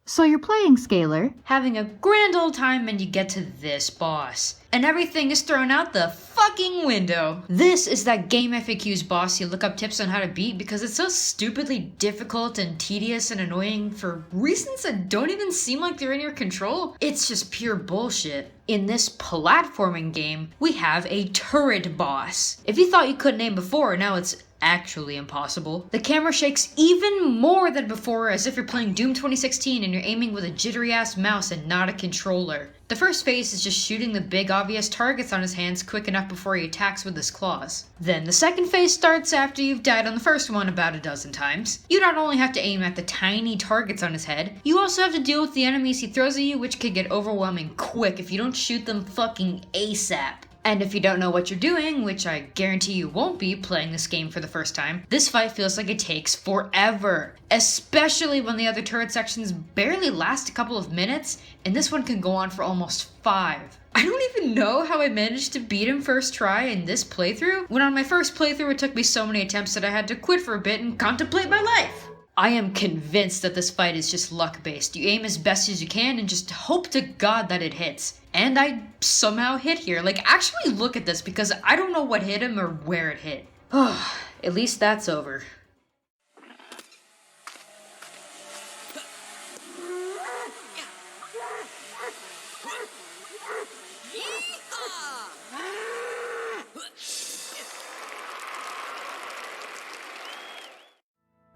So you're playing Scalar, having a grand old time, and you get to this boss. And everything is thrown out the fucking window. This is that Game FAQ's boss you look up tips on how to beat because it's so stupidly difficult and tedious and annoying for reasons that don't even seem like they're in your control. It's just pure bullshit. In this platforming game, we have a turret boss. If you thought you couldn't aim before, now it's actually impossible. The camera shakes even more than before, as if you're playing Doom 2016 and you're aiming with a jittery ass mouse and not a controller. The first phase is just shooting the big obvious targets on his hands quick enough before he attacks with his claws. Then the second phase starts after you've died on the first one about a dozen times. You not only have to aim at the tiny targets on his head, you also have to deal with the enemies he throws at you, which can get overwhelming quick if you don't shoot them fucking ASAP. And if you don't know what you're doing, which I guarantee you won't be playing this game for the first time, this fight feels like it takes forever. Especially when the other turret sections barely last a couple of minutes, and this one can go on for almost 5. I don't even know how I managed to beat him first try in this playthrough, when on my first playthrough it took me so many attempts that I had to quit for a bit and contemplate my life. I am convinced that this fight is just luck-based. You aim as best as you can and just hope to God that it hits. And I somehow hit here. Like, actually look at this because I don't know what hit him or where it hit. At least that's over.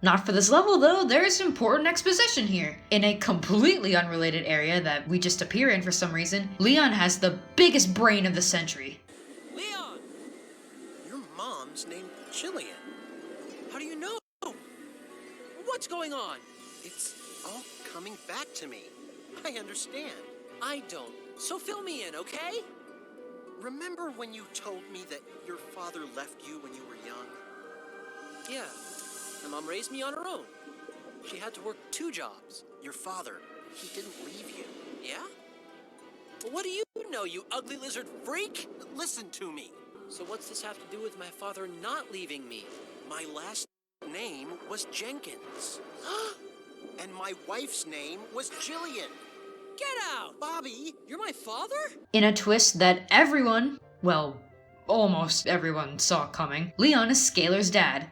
Not for this level though, there's important exposition here. In a completely unrelated area that we just appear in for some reason, Leon has the biggest brain of the century. Leon! Your mom's named Jillian. How do you know? What's going on? It's all coming back to me. I understand. I don't. So fill me in, okay? Remember when you told me that your father left you when you were young? Yeah. My mom raised me on her own. She had to work 2 jobs. Your father, he didn't leave you. Yeah? Well, what do you know, you ugly lizard freak? Listen to me. So what's this have to do with my father not leaving me? My last name was Jenkins. And my wife's name was Jillian. Get out! Bobby, you're my father? In a twist that everyone, well, almost everyone saw coming, Leon is Scalar's dad.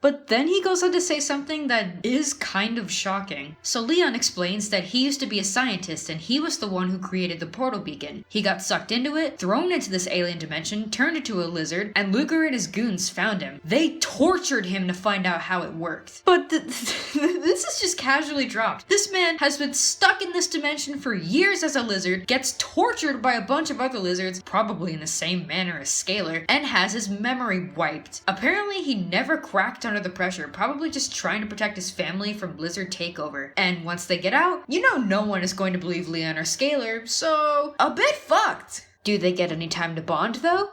But then he goes on to say something that is kind of shocking. So Leon explains that he used to be a scientist and he was the one who created the portal beacon. He got sucked into it, thrown into this alien dimension, turned into a lizard, and Looger and his goons found him. They tortured him to find out how it worked. But this is just casually dropped. This man has been stuck in this dimension for years as a lizard, gets tortured by a bunch of other lizards, probably in the same manner as Scalar, and has his memory wiped. Apparently he never cracked under the pressure, probably just trying to protect his family from lizard takeover. And once they get out, you know no one is going to believe Leon or Scalar, so a bit fucked. Do they get any time to bond though?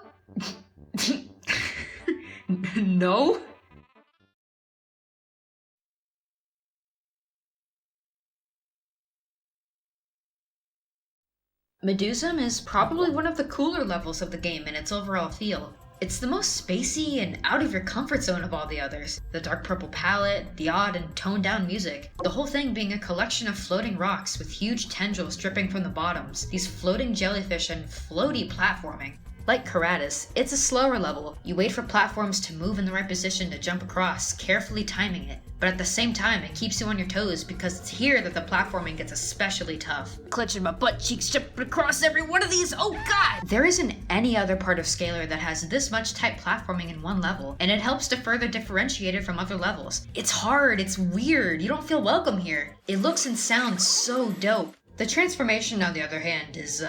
No? Medoozum is probably one of the cooler levels of the game in its overall feel. It's the most spacey and out of your comfort zone of all the others. The dark purple palette, the odd and toned down music, the whole thing being a collection of floating rocks with huge tendrils dripping from the bottoms, these floating jellyfish and floaty platforming. Like Koradus, it's a slower level. You wait for platforms to move in the right position to jump across, carefully timing it. But at the same time, it keeps you on your toes because it's here that the platforming gets especially tough. Clenching my butt cheeks, jumping across every one of these, oh god! There isn't any other part of Scalar that has this much tight platforming in one level, and it helps to further differentiate it from other levels. It's hard, it's weird, you don't feel welcome here. It looks and sounds so dope. The transformation, on the other hand, is,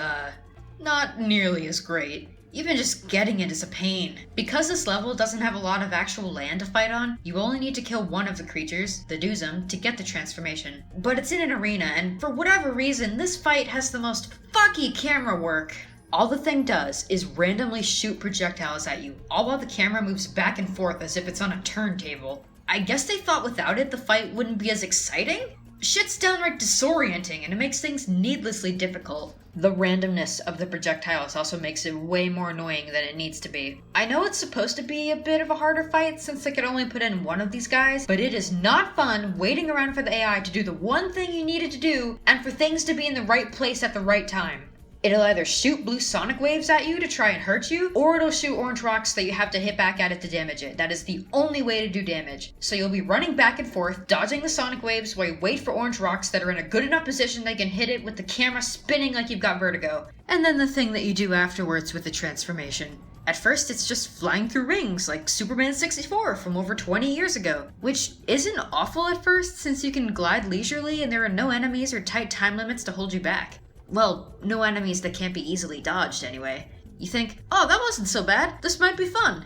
not nearly as great. Even just getting it is a pain. Because this level doesn't have a lot of actual land to fight on, you only need to kill one of the creatures, the Medoozum, to get the transformation. But it's in an arena, and for whatever reason, this fight has the most fucky camera work. All the thing does is randomly shoot projectiles at you, all while the camera moves back and forth as if it's on a turntable. I guess they thought without it, the fight wouldn't be as exciting? Shit's downright disorienting, and it makes things needlessly difficult. The randomness of the projectiles also makes it way more annoying than it needs to be. I know it's supposed to be a bit of a harder fight since they could only put in one of these guys, but it is not fun waiting around for the AI to do the one thing you needed to do, and for things to be in the right place at the right time. It'll either shoot blue sonic waves at you to try and hurt you, or it'll shoot orange rocks that you have to hit back at it to damage it. That is the only way to do damage. So you'll be running back and forth, dodging the sonic waves while you wait for orange rocks that are in a good enough position they can hit it with the camera spinning like you've got vertigo. And then the thing that you do afterwards with the transformation. At first, it's just flying through rings, like Superman 64 from over 20 years ago. Which isn't awful at first, since you can glide leisurely and there are no enemies or tight time limits to hold you back. Well, no enemies that can't be easily dodged, anyway. You think, oh, that wasn't so bad. This might be fun.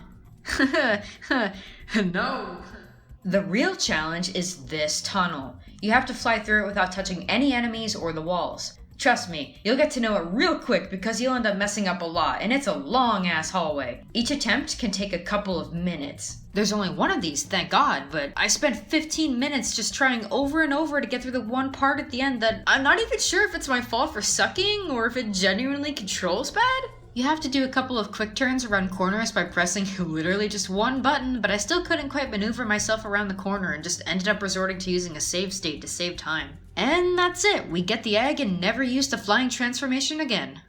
No. The real challenge is this tunnel. You have to fly through it without touching any enemies or the walls. Trust me, you'll get to know it real quick because you'll end up messing up a lot, and it's a long-ass hallway. Each attempt can take a couple of minutes. There's only one of these, thank God, but I spent 15 minutes just trying over and over to get through the one part at the end that I'm not even sure if it's my fault for sucking or if it genuinely controls bad. You have to do a couple of quick turns around corners by pressing literally just one button, but I still couldn't quite maneuver myself around the corner and just ended up resorting to using a save state to save time. And that's it, we get the egg and never use the flying transformation again.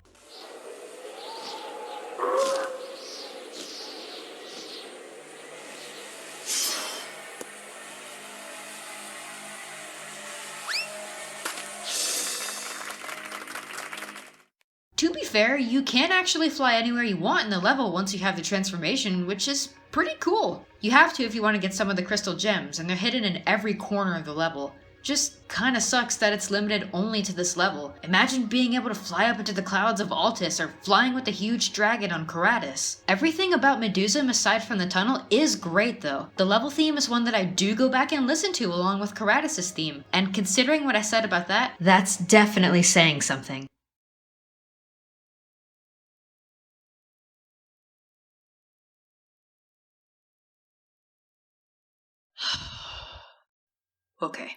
To be fair, you can actually fly anywhere you want in the level once you have the transformation, which is pretty cool. You have to if you want to get some of the crystal gems, and they're hidden in every corner of the level. Just kinda sucks that it's limited only to this level. Imagine being able to fly up into the clouds of Altus or flying with the huge dragon on Koradus. Everything about Medoozum aside from the tunnel is great though. The level theme is one that I do go back and listen to along with Koradus' theme, and considering what I said about that, that's definitely saying something. Okay.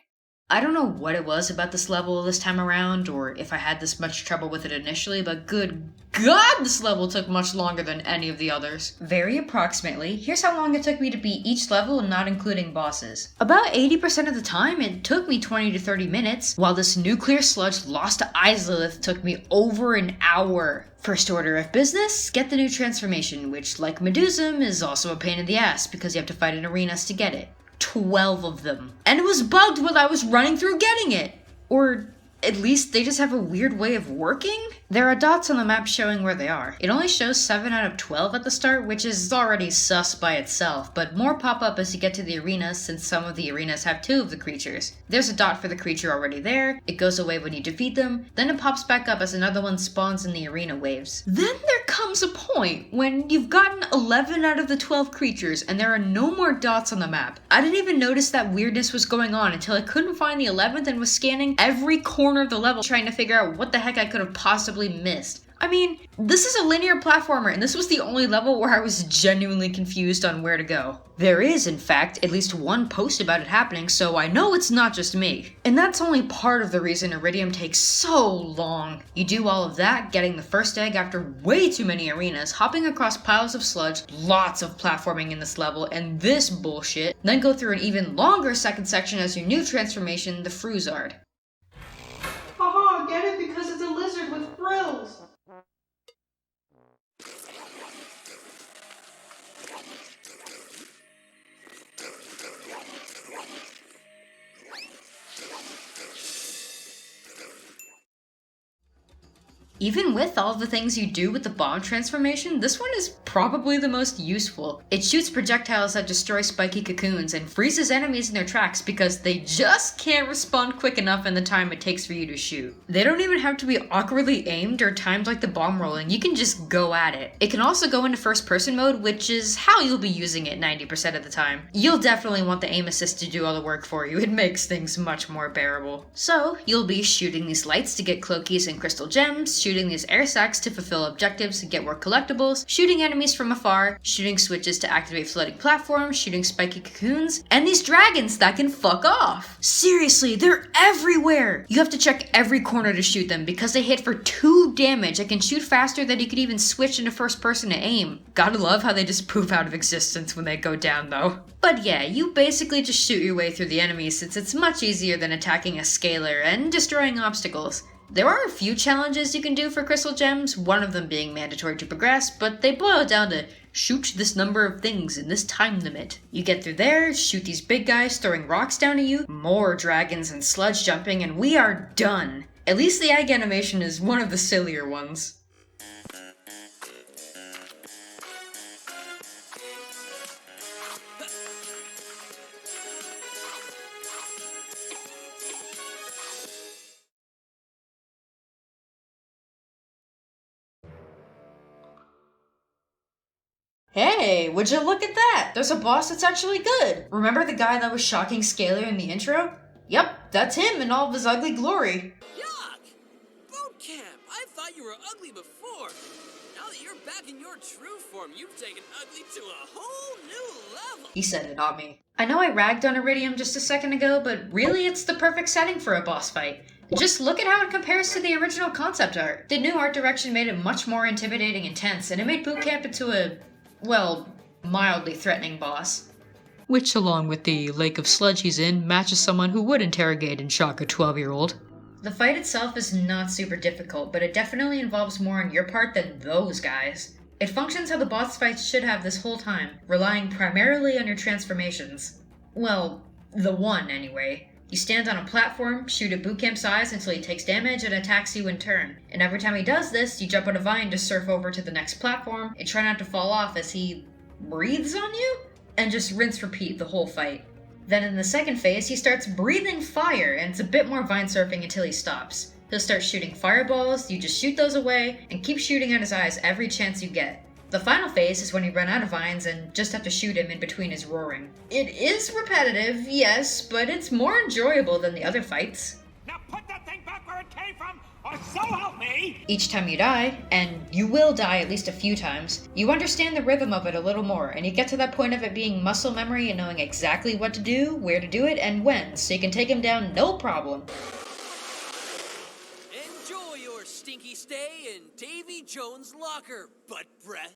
I don't know what it was about this level this time around, or if I had this much trouble with it initially, but good God, this level took much longer than any of the others. Very approximately, here's how long it took me to beat each level, not including bosses. About 80% of the time, it took me 20 to 30 minutes, while this nuclear sludge lost to Izalith took me over an hour. First order of business, get the new transformation, which, like Medoozum, is also a pain in the ass because you have to fight in arenas to get it. 12 of them. And it was bugged while I was running through getting it! Or at least they just have a weird way of working? There are dots on the map showing where they are. It only shows 7 out of 12 at the start, which is already sus by itself, but more pop up as you get to the arenas since some of the arenas have 2 of the creatures. There's a dot for the creature already there, it goes away when you defeat them, then it pops back up as another one spawns in the arena waves. Then there comes a point when you've gotten 11 out of the 12 creatures and there are no more dots on the map. I didn't even notice that weirdness was going on until I couldn't find the 11th and was scanning every corner of the level trying to figure out what the heck I could have possibly missed. I mean, this is a linear platformer, and this was the only level where I was genuinely confused on where to go. There is, in fact, at least one post about it happening, so I know it's not just me. And that's only part of the reason Iridium takes so long. You do all of that, getting the first egg after way too many arenas, hopping across piles of sludge, lots of platforming in this level, and this bullshit, then go through an even longer second section as your new transformation, the Fruzard. Haha, get it? Because it's a lizard with frills! Even with all the things you do with the bomb transformation, this one is probably the most useful. It shoots projectiles that destroy spiky cocoons and freezes enemies in their tracks because they just can't respond quick enough in the time it takes for you to shoot. They don't even have to be awkwardly aimed or timed like the bomb rolling, you can just go at it. It can also go into first person mode, which is how you'll be using it 90% of the time. You'll definitely want the aim assist to do all the work for you, it makes things much more bearable. So, you'll be shooting these lights to get cloakies and crystal gems, shooting these air sacs to fulfill objectives and get more collectibles, shooting enemies from afar, shooting switches to activate floating platforms, shooting spiky cocoons, and these dragons that can fuck off. Seriously, they're everywhere! You have to check every corner to shoot them because they hit for 2 damage and can shoot faster than you could even switch into first person to aim. Gotta love how they just poof out of existence when they go down though. But yeah, you basically just shoot your way through the enemies since it's much easier than attacking a scalar and destroying obstacles. There are a few challenges you can do for crystal gems, one of them being mandatory to progress, but they boil down to shoot this number of things in this time limit. You get through there, shoot these big guys throwing rocks down at you, more dragons and sludge jumping, and we are done. At least the egg animation is one of the sillier ones. Hey, would you look at that? There's a boss that's actually good. Remember the guy that was shocking Scalar in the intro? Yep, that's him in all of his ugly glory. Yuck! Bootcamp, I thought you were ugly before. Now that you're back in your true form, you've taken ugly to a whole new level. He said it, not me. I know I ragged on Iridium just a second ago, but really it's the perfect setting for a boss fight. Just look at how it compares to the original concept art. The new art direction made it much more intimidating and tense, and it made Bootcamp into a, well, mildly threatening boss. Which, along with the lake of sludge he's in, matches someone who would interrogate and shock a 12-year-old. The fight itself is not super difficult, but it definitely involves more on your part than those guys. It functions how the boss fights should have this whole time, relying primarily on your transformations. Well, the one anyway. You stand on a platform, shoot at Bootcamp's eyes until he takes damage and attacks you in turn. And every time he does this, you jump on a vine to surf over to the next platform and try not to fall off as he breathes on you? And just rinse repeat the whole fight. Then in the second phase, he starts breathing fire, and it's a bit more vine surfing until he stops. He'll start shooting fireballs, you just shoot those away, and keep shooting at his eyes every chance you get. The final phase is when you run out of vines and just have to shoot him in between his roaring. It is repetitive, yes, but it's more enjoyable than the other fights. Now put that thing back where it came from, or so help me! Each time you die, and you will die at least a few times, you understand the rhythm of it a little more, and you get to that point of it being muscle memory and knowing exactly what to do, where to do it, and when, so you can take him down no problem. Enjoy your stinky stay in Davy Jones' locker, butt breath.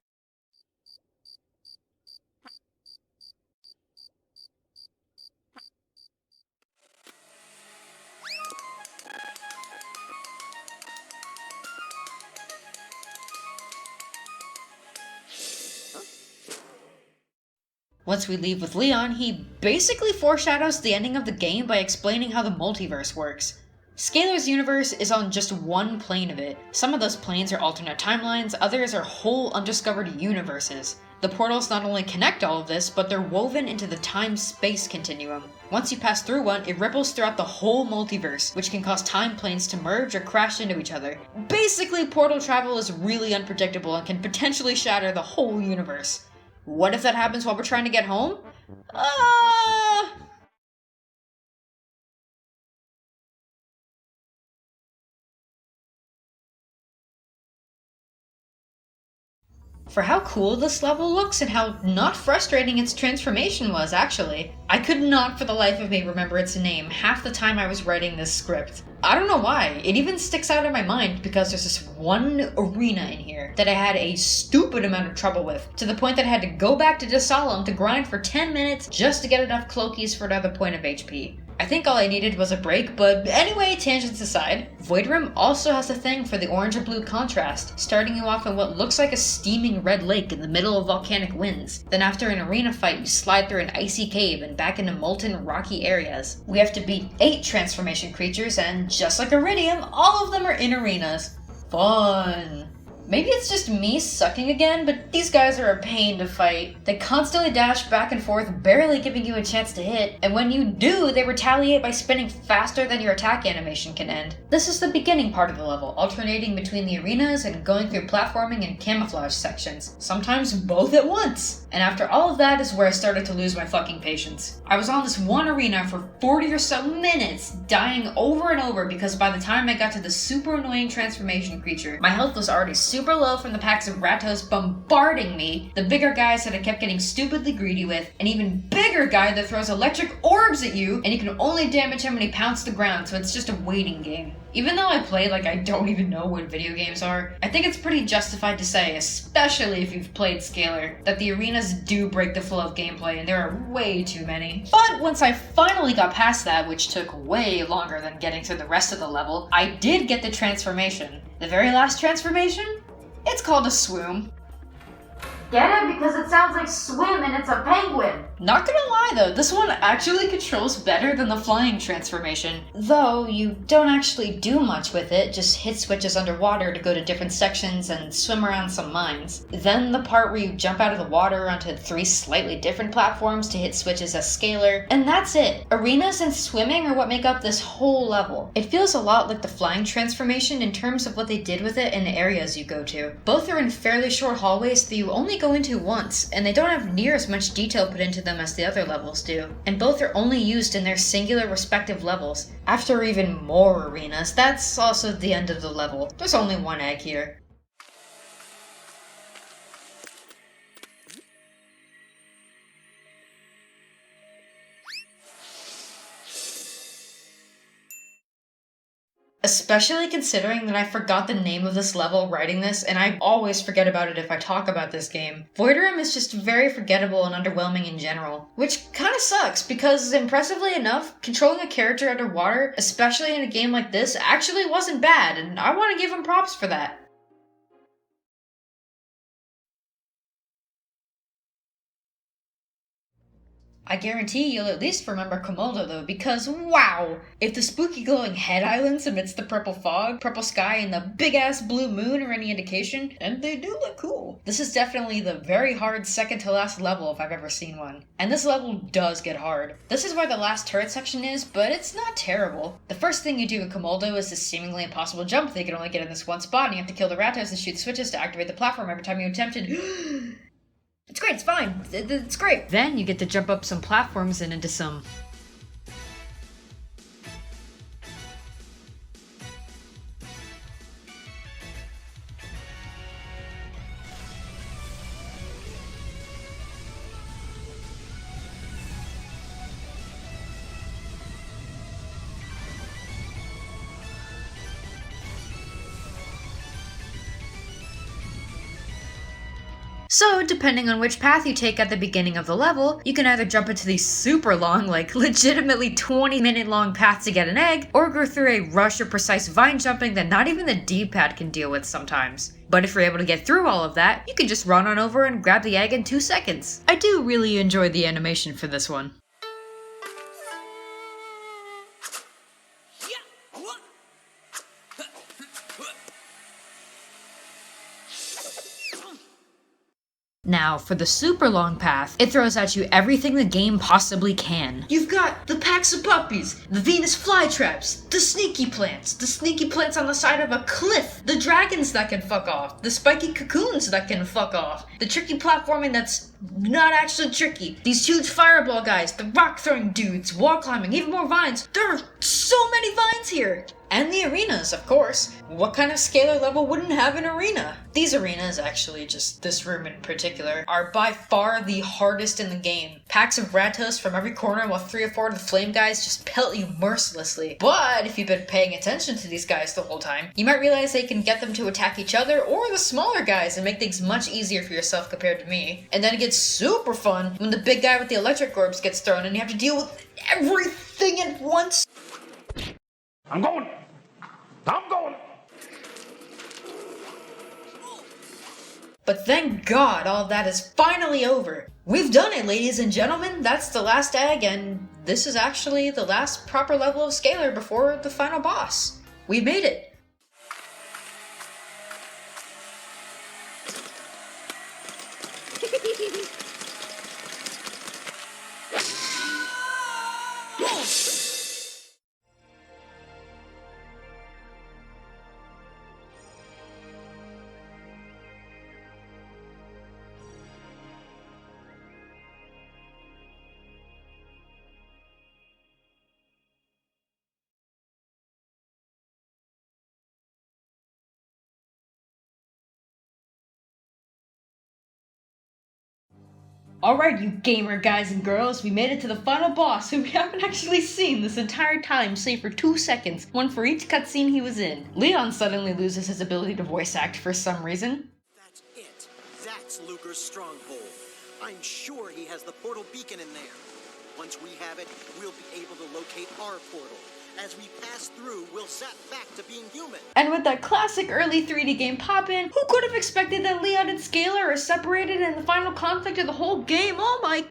Once we leave with Leon, he basically foreshadows the ending of the game by explaining how the multiverse works. Scalar's universe is on just one plane of it. Some of those planes are alternate timelines, others are whole undiscovered universes. The portals not only connect all of this, but they're woven into the time-space continuum. Once you pass through one, it ripples throughout the whole multiverse, which can cause time planes to merge or crash into each other. Basically, portal travel is really unpredictable and can potentially shatter the whole universe. What if that happens while we're trying to get home? for how cool this level looks and how not frustrating its transformation was, actually. I could not for the life of me remember its name half the time I was writing this script. I don't know why, it even sticks out in my mind because there's this one arena in here that I had a stupid amount of trouble with, to the point that I had to go back to Desollem to grind for 10 minutes just to get enough Cloakies for another point of HP. I think all I needed was a break, but anyway, tangents aside, Voidrem also has a thing for the orange and blue contrast, starting you off in what looks like a steaming red lake in the middle of volcanic winds. Then after an arena fight, you slide through an icy cave and back into molten rocky areas. We have to beat 8 transformation creatures, and just like Iridium, all of them are in arenas. Fun! Maybe it's just me sucking again, but these guys are a pain to fight. They constantly dash back and forth, barely giving you a chance to hit, and when you do, they retaliate by spinning faster than your attack animation can end. This is the beginning part of the level, alternating between the arenas and going through platforming and camouflage sections, sometimes both at once. And after all of that is where I started to lose my fucking patience. I was on this one arena for 40 or so minutes, dying over and over because by the time I got to the super annoying transformation creature, my health was already super low from the packs of Rattos bombarding me, the bigger guys that I kept getting stupidly greedy with, an even bigger guy that throws electric orbs at you, and you can only damage him when he pounds the ground, so it's just a waiting game. Even though I play like I don't even know what video games are, I think it's pretty justified to say, especially if you've played Scalar, that the arenas do break the flow of gameplay and there are way too many. But once I finally got past that, which took way longer than getting through the rest of the level, I did get the transformation. The very last transformation? It's called a swoom. Get it? Because it sounds like swim and it's a penguin. Not gonna lie though, this one actually controls better than the flying transformation. Though you don't actually do much with it, just hit switches underwater to go to different sections and swim around some mines. Then the part where you jump out of the water onto 3 slightly different platforms to hit switches as Scalar, and that's it. Arenas and swimming are what make up this whole level. It feels a lot like the flying transformation in terms of what they did with it in the areas you go to. Both are in fairly short hallways that you only go into once, and they don't have near as much detail put into them as the other levels do, and both are only used in their singular respective levels. After even more arenas, that's also the end of the level. There's only one egg here. Especially considering that I forgot the name of this level writing this, and I always forget about it if I talk about this game. Voidrem is just very forgettable and underwhelming in general, which kinda sucks because, impressively enough, controlling a character underwater, especially in a game like this, actually wasn't bad, and I want to give him props for that. I guarantee you'll at least remember Komoldo though, because wow! If the spooky glowing head islands amidst the purple fog, purple sky, and the big ass blue moon are any indication, and they do look cool. This is definitely the very hard second to last level if I've ever seen one. And this level does get hard. This is where the last turret section is, but it's not terrible. The first thing you do with Komoldo is this seemingly impossible jump that you can only get in this one spot, and you have to kill the Rattos and shoot switches to activate the platform every time you attempt it. It's great, it's fine, it's great. Then you get to jump up some platforms and into some... So, depending on which path you take at the beginning of the level, you can either jump into these super long, like legitimately 20-minute long paths to get an egg, or go through a rush or precise vine jumping that not even the D-pad can deal with sometimes. But if you're able to get through all of that, you can just run on over and grab the egg in 2 seconds. I do really enjoy the animation for this one. Now, for the super long path, it throws at you everything the game possibly can. You've got the packs of puppies, the Venus flytraps, the sneaky plants on the side of a cliff, the dragons that can fuck off, the spiky cocoons that can fuck off, the tricky platforming that's not actually tricky, these huge fireball guys, the rock throwing dudes, wall climbing, even more vines. There are so many vines here! And the arenas, of course. What kind of scalar level wouldn't have an arena? These arenas, actually, just this room in particular, are by far the hardest in the game. Packs of Rattos from every corner while 3 or 4 of the flame guys just pelt you mercilessly. But if you've been paying attention to these guys the whole time, you might realize they can get them to attack each other or the smaller guys and make things much easier for yourself compared to me. And then it gets super fun when the big guy with the electric orbs gets thrown and you have to deal with everything at once. I'm going. But thank God all of that is finally over. We've done it, ladies and gentlemen. That's the last egg, and this is actually the last proper level of scalar before the final boss. We made it. Alright, you gamer guys and girls, we made it to the final boss, who we haven't actually seen this entire time, save for 2 seconds, one for each cutscene he was in. Leon suddenly loses his ability to voice act for some reason. That's it. That's Looger's stronghold. I'm sure he has the portal beacon in there. Once we have it, we'll be able to locate our portal. As we pass through, we'll zap back to being human. And with that classic early 3D game pop-in, who could have expected that Leon and Scalar are separated in the final conflict of the whole game? Oh my god!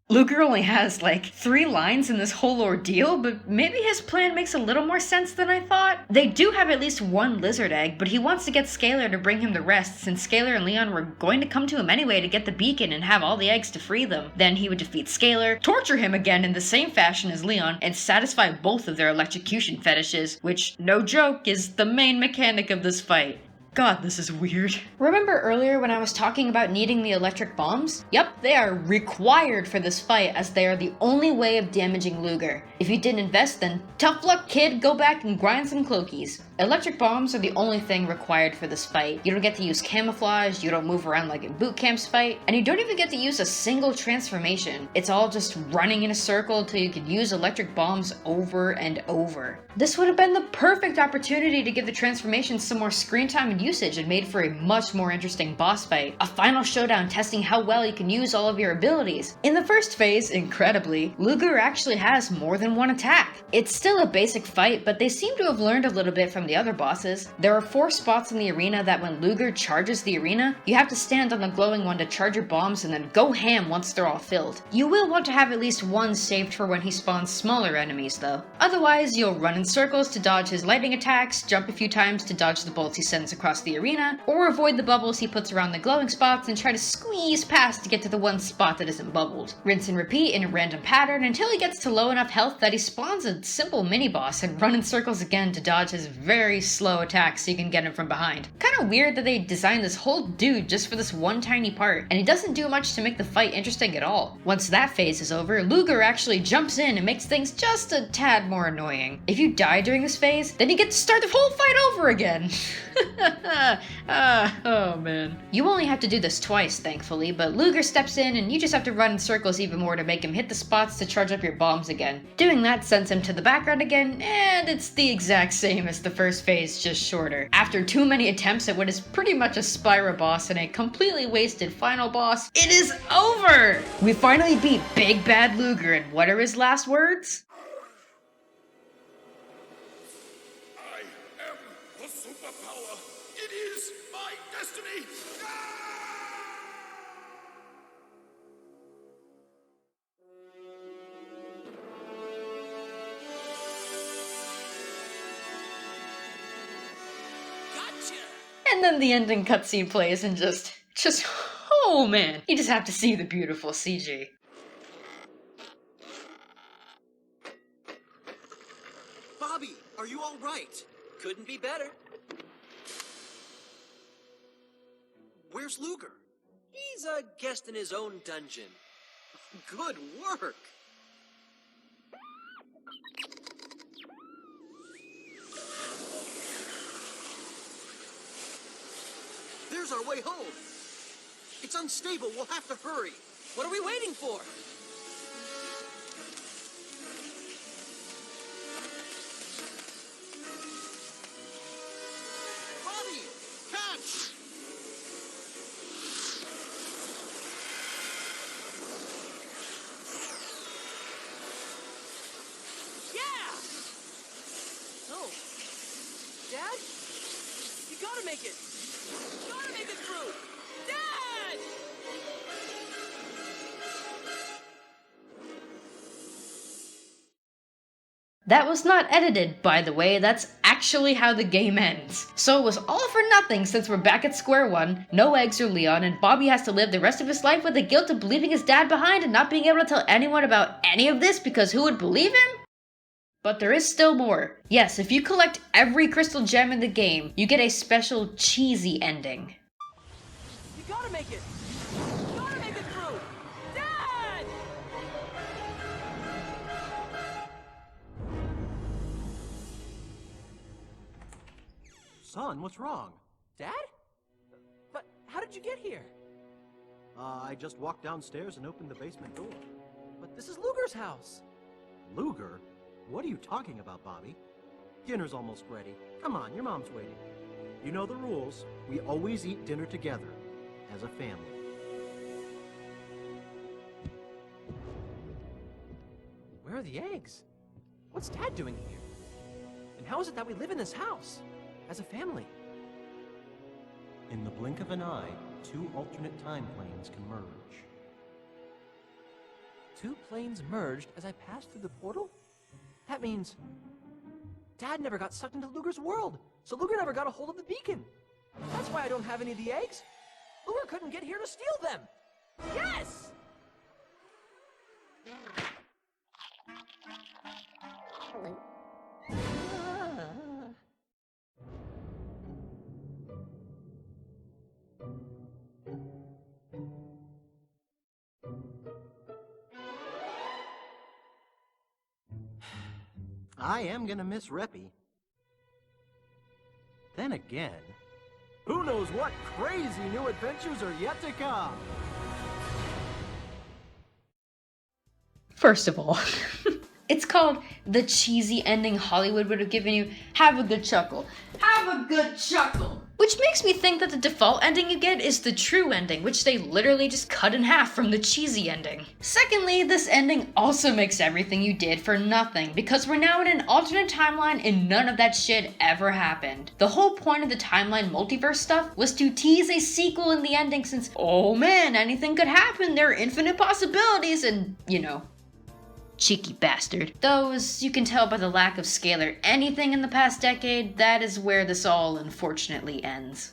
Looger only has like 3 lines in this whole ordeal, but maybe his plan makes a little more sense than I thought. They do have at least 1 lizard egg, but he wants to get Scalar to bring him the rest, since Scalar and Leon were going to come to him anyway to get the beacon and have all the eggs to free them. Then he would defeat Scalar, torture him again in the same fashion as Leon, and satisfy both of their electrocution fetishes, which, no joke, is the main mechanic of this fight. God, this is weird. Remember earlier when I was talking about needing the electric bombs? Yep, they are required for this fight as they are the only way of damaging Looger. If you didn't invest, then tough luck, kid, go back and grind some cloakies. Electric bombs are the only thing required for this fight. You don't get to use camouflage, you don't move around like in Bootcamp's fight, and you don't even get to use a single transformation. It's all just running in a circle till you can use electric bombs over and over. This would have been the perfect opportunity to give the transformations some more screen time and usage and made for a much more interesting boss fight. A final showdown testing how well you can use all of your abilities. In the first phase, incredibly, Looger actually has more than 1 attack. It's still a basic fight, but they seem to have learned a little bit from the other bosses. There are 4 spots in the arena that when Looger charges the arena, you have to stand on the glowing one to charge your bombs and then go ham once they're all filled. You will want to have at least 1 saved for when he spawns smaller enemies though. Otherwise, you'll run in circles to dodge his lightning attacks, jump a few times to dodge the bolts he sends across the arena, or avoid the bubbles he puts around the glowing spots and try to squeeze past to get to the 1 spot that isn't bubbled. Rinse and repeat in a random pattern until he gets to low enough health that he spawns a simple mini-boss and run in circles again to dodge his very slow attacks so you can get him from behind. Kinda weird that they designed this whole dude just for this 1 tiny part, and he doesn't do much to make the fight interesting at all. Once that phase is over, Looger actually jumps in and makes things just a tad more annoying. If you die during this phase, then you get to start the whole fight over again! Oh man. You only have to do this twice, thankfully, but Looger steps in and you just have to run in circles even more to make him hit the spots to charge up your bombs again. Doing that sends him to the background again, and it's the exact same as the first phase, just shorter. After too many attempts at what is pretty much a Spyro boss and a completely wasted final boss, it is over! We finally beat Big Bad Looger, and what are his last words? I am the superpower. It is my destiny. Gotcha! And then the ending cutscene plays and just, oh man, you just have to see the beautiful CG. Bobby, are you all right? Couldn't be better. Where's Looger? He's a guest in his own dungeon. Good work! There's our way home. It's unstable. We'll have to hurry. What are we waiting for? Bobby, catch! Yeah! Oh. Dad? You gotta make it! You gotta make it through! Dad! That was not edited, by the way, that's actually how the game ends. So it was all for nothing since we're back at square one, no eggs or Leon, and Bobby has to live the rest of his life with the guilt of leaving his dad behind and not being able to tell anyone about any of this because who would believe him? But there is still more. Yes, if you collect every crystal gem in the game, you get a special cheesy ending. You gotta make it! You gotta make it through! Dad! Son, what's wrong? Dad? But how did you get here? I just walked downstairs and opened the basement door. But this is Looger's house. Luger? What are you talking about, Bobby? Dinner's almost ready. Come on, your mom's waiting. You know the rules. We always eat dinner together, as a family. Where are the eggs? What's Dad doing here? And how is it that we live in this house? As a family? In the blink of an eye, 2 alternate time planes can merge. 2 planes merged as I passed through the portal? That means Dad never got sucked into Luger's world, so Looger never got a hold of the beacon. That's why I don't have any of the eggs. Looger couldn't get here to steal them. Yes! I am gonna miss Reppy. Then again, who knows what crazy new adventures are yet to come? First of all, it's called the cheesy ending Hollywood would have given you. Have a good chuckle. Have a good chuckle. Which makes me think that the default ending you get is the true ending, which they literally just cut in half from the cheesy ending. Secondly, this ending also makes everything you did for nothing, because we're now in an alternate timeline and none of that shit ever happened. The whole point of the timeline multiverse stuff was to tease a sequel in the ending since, oh man, anything could happen, there are infinite possibilities, and, you know, cheeky bastard. Though, as you can tell by the lack of Scalar anything in the past decade, that is where this all unfortunately ends.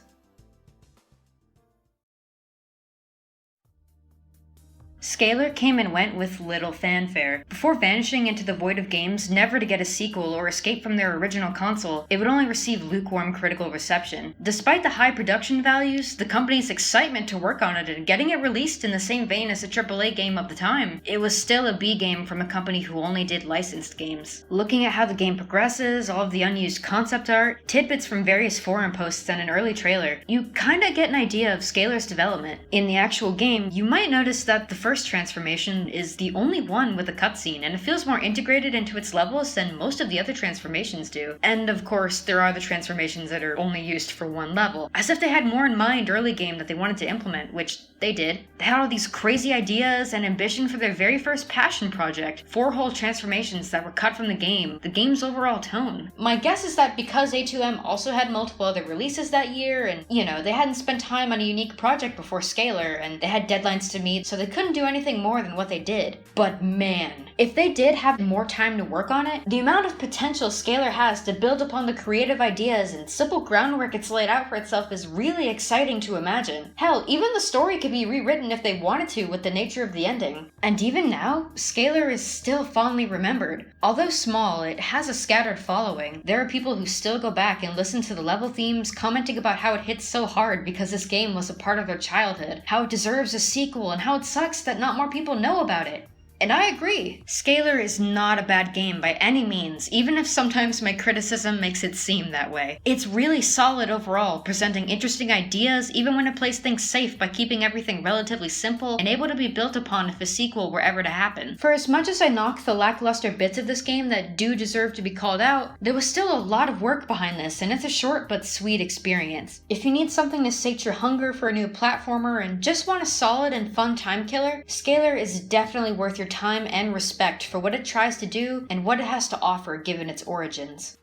Scalar came and went with little fanfare. Before vanishing into the void of games, never to get a sequel or escape from their original console, it would only receive lukewarm critical reception. Despite the high production values, the company's excitement to work on it and getting it released in the same vein as a AAA game of the time, it was still a B game from a company who only did licensed games. Looking at how the game progresses, all of the unused concept art, tidbits from various forum posts and an early trailer, you kinda get an idea of Scalar's development. In the actual game, you might notice that the first transformation is the only one with a cutscene, and it feels more integrated into its levels than most of the other transformations do. And of course, there are the transformations that are only used for one level, as if they had more in mind early game that they wanted to implement, which they did. They had all these crazy ideas and ambition for their very first passion project, 4 whole transformations that were cut from the game's overall tone. My guess is that because A2M also had multiple other releases that year, and, you know, they hadn't spent time on a unique project before Scalar, and they had deadlines to meet, so they couldn't do do anything more than what they did. But man, if they did have more time to work on it, the amount of potential Scalar has to build upon the creative ideas and simple groundwork it's laid out for itself is really exciting to imagine. Hell, even the story could be rewritten if they wanted to with the nature of the ending. And even now, Scalar is still fondly remembered. Although small, it has a scattered following. There are people who still go back and listen to the level themes, commenting about how it hits so hard because this game was a part of their childhood, how it deserves a sequel, and how it sucks that not more people know about it. And I agree. Scalar is not a bad game by any means, even if sometimes my criticism makes it seem that way. It's really solid overall, presenting interesting ideas even when it plays things safe by keeping everything relatively simple and able to be built upon if a sequel were ever to happen. For as much as I knock the lackluster bits of this game that do deserve to be called out, there was still a lot of work behind this, and it's a short but sweet experience. If you need something to sate your hunger for a new platformer and just want a solid and fun time killer, Scalar is definitely worth your time and respect for what it tries to do and what it has to offer given its origins.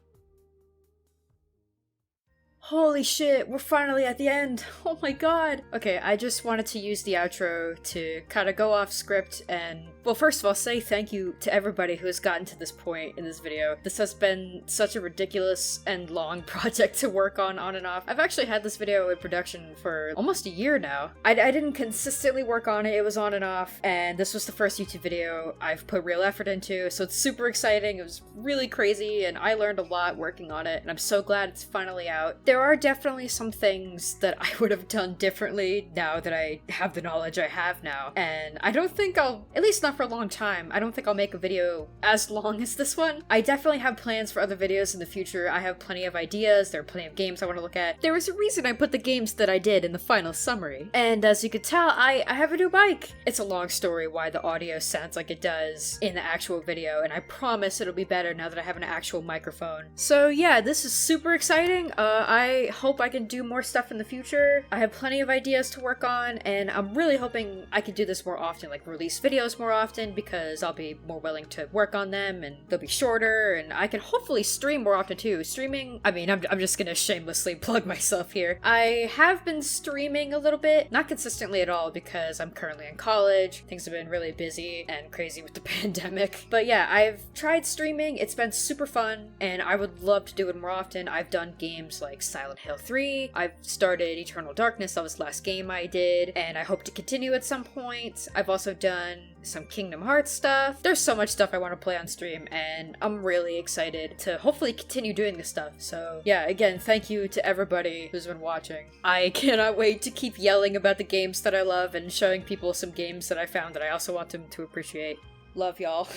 Holy shit, we're finally at the end. Oh my god. Okay, I just wanted to use the outro to kind of go off script and, well, first of all, say thank you to everybody who has gotten to this point in this video. This has been such a ridiculous and long project to work on and off. I've actually had this video in production for almost a year now. I didn't consistently work on it, it was on and off, and this was the first YouTube video I've put real effort into, so it's super exciting. It was really crazy, and I learned a lot working on it, and I'm so glad it's finally out. There are definitely some things that I would have done differently now that I have the knowledge I have now, and I don't think I'll, at least not for a long time, I don't think I'll make a video as long as this one. I definitely have plans for other videos in the future. I have plenty of ideas, there are plenty of games I want to look at. There was a reason I put the games that I did in the final summary. And as you could tell, I have a new mic. It's a long story why the audio sounds like it does in the actual video, and I promise it'll be better now that I have an actual microphone. So yeah, this is super exciting. I hope I can do more stuff in the future. I have plenty of ideas to work on, and I'm really hoping I can do this more often, like release videos more often, because I'll be more willing to work on them, and they'll be shorter, and I can hopefully stream more often too. Streaming, I mean, I'm just gonna shamelessly plug myself here. I have been streaming a little bit, not consistently at all, because I'm currently in college. Things have been really busy and crazy with the pandemic. But yeah, I've tried streaming, it's been super fun, and I would love to do it more often. I've done games like Silent Hill 3, I've started Eternal Darkness, that was the last game I did, and I hope to continue at some point. I've also done some Kingdom Hearts stuff. There's so much stuff I want to play on stream, and I'm really excited to hopefully continue doing this stuff. So yeah, again, thank you to everybody who's been watching. I cannot wait to keep yelling about the games that I love and showing people some games that I found that I also want them to appreciate. Love y'all.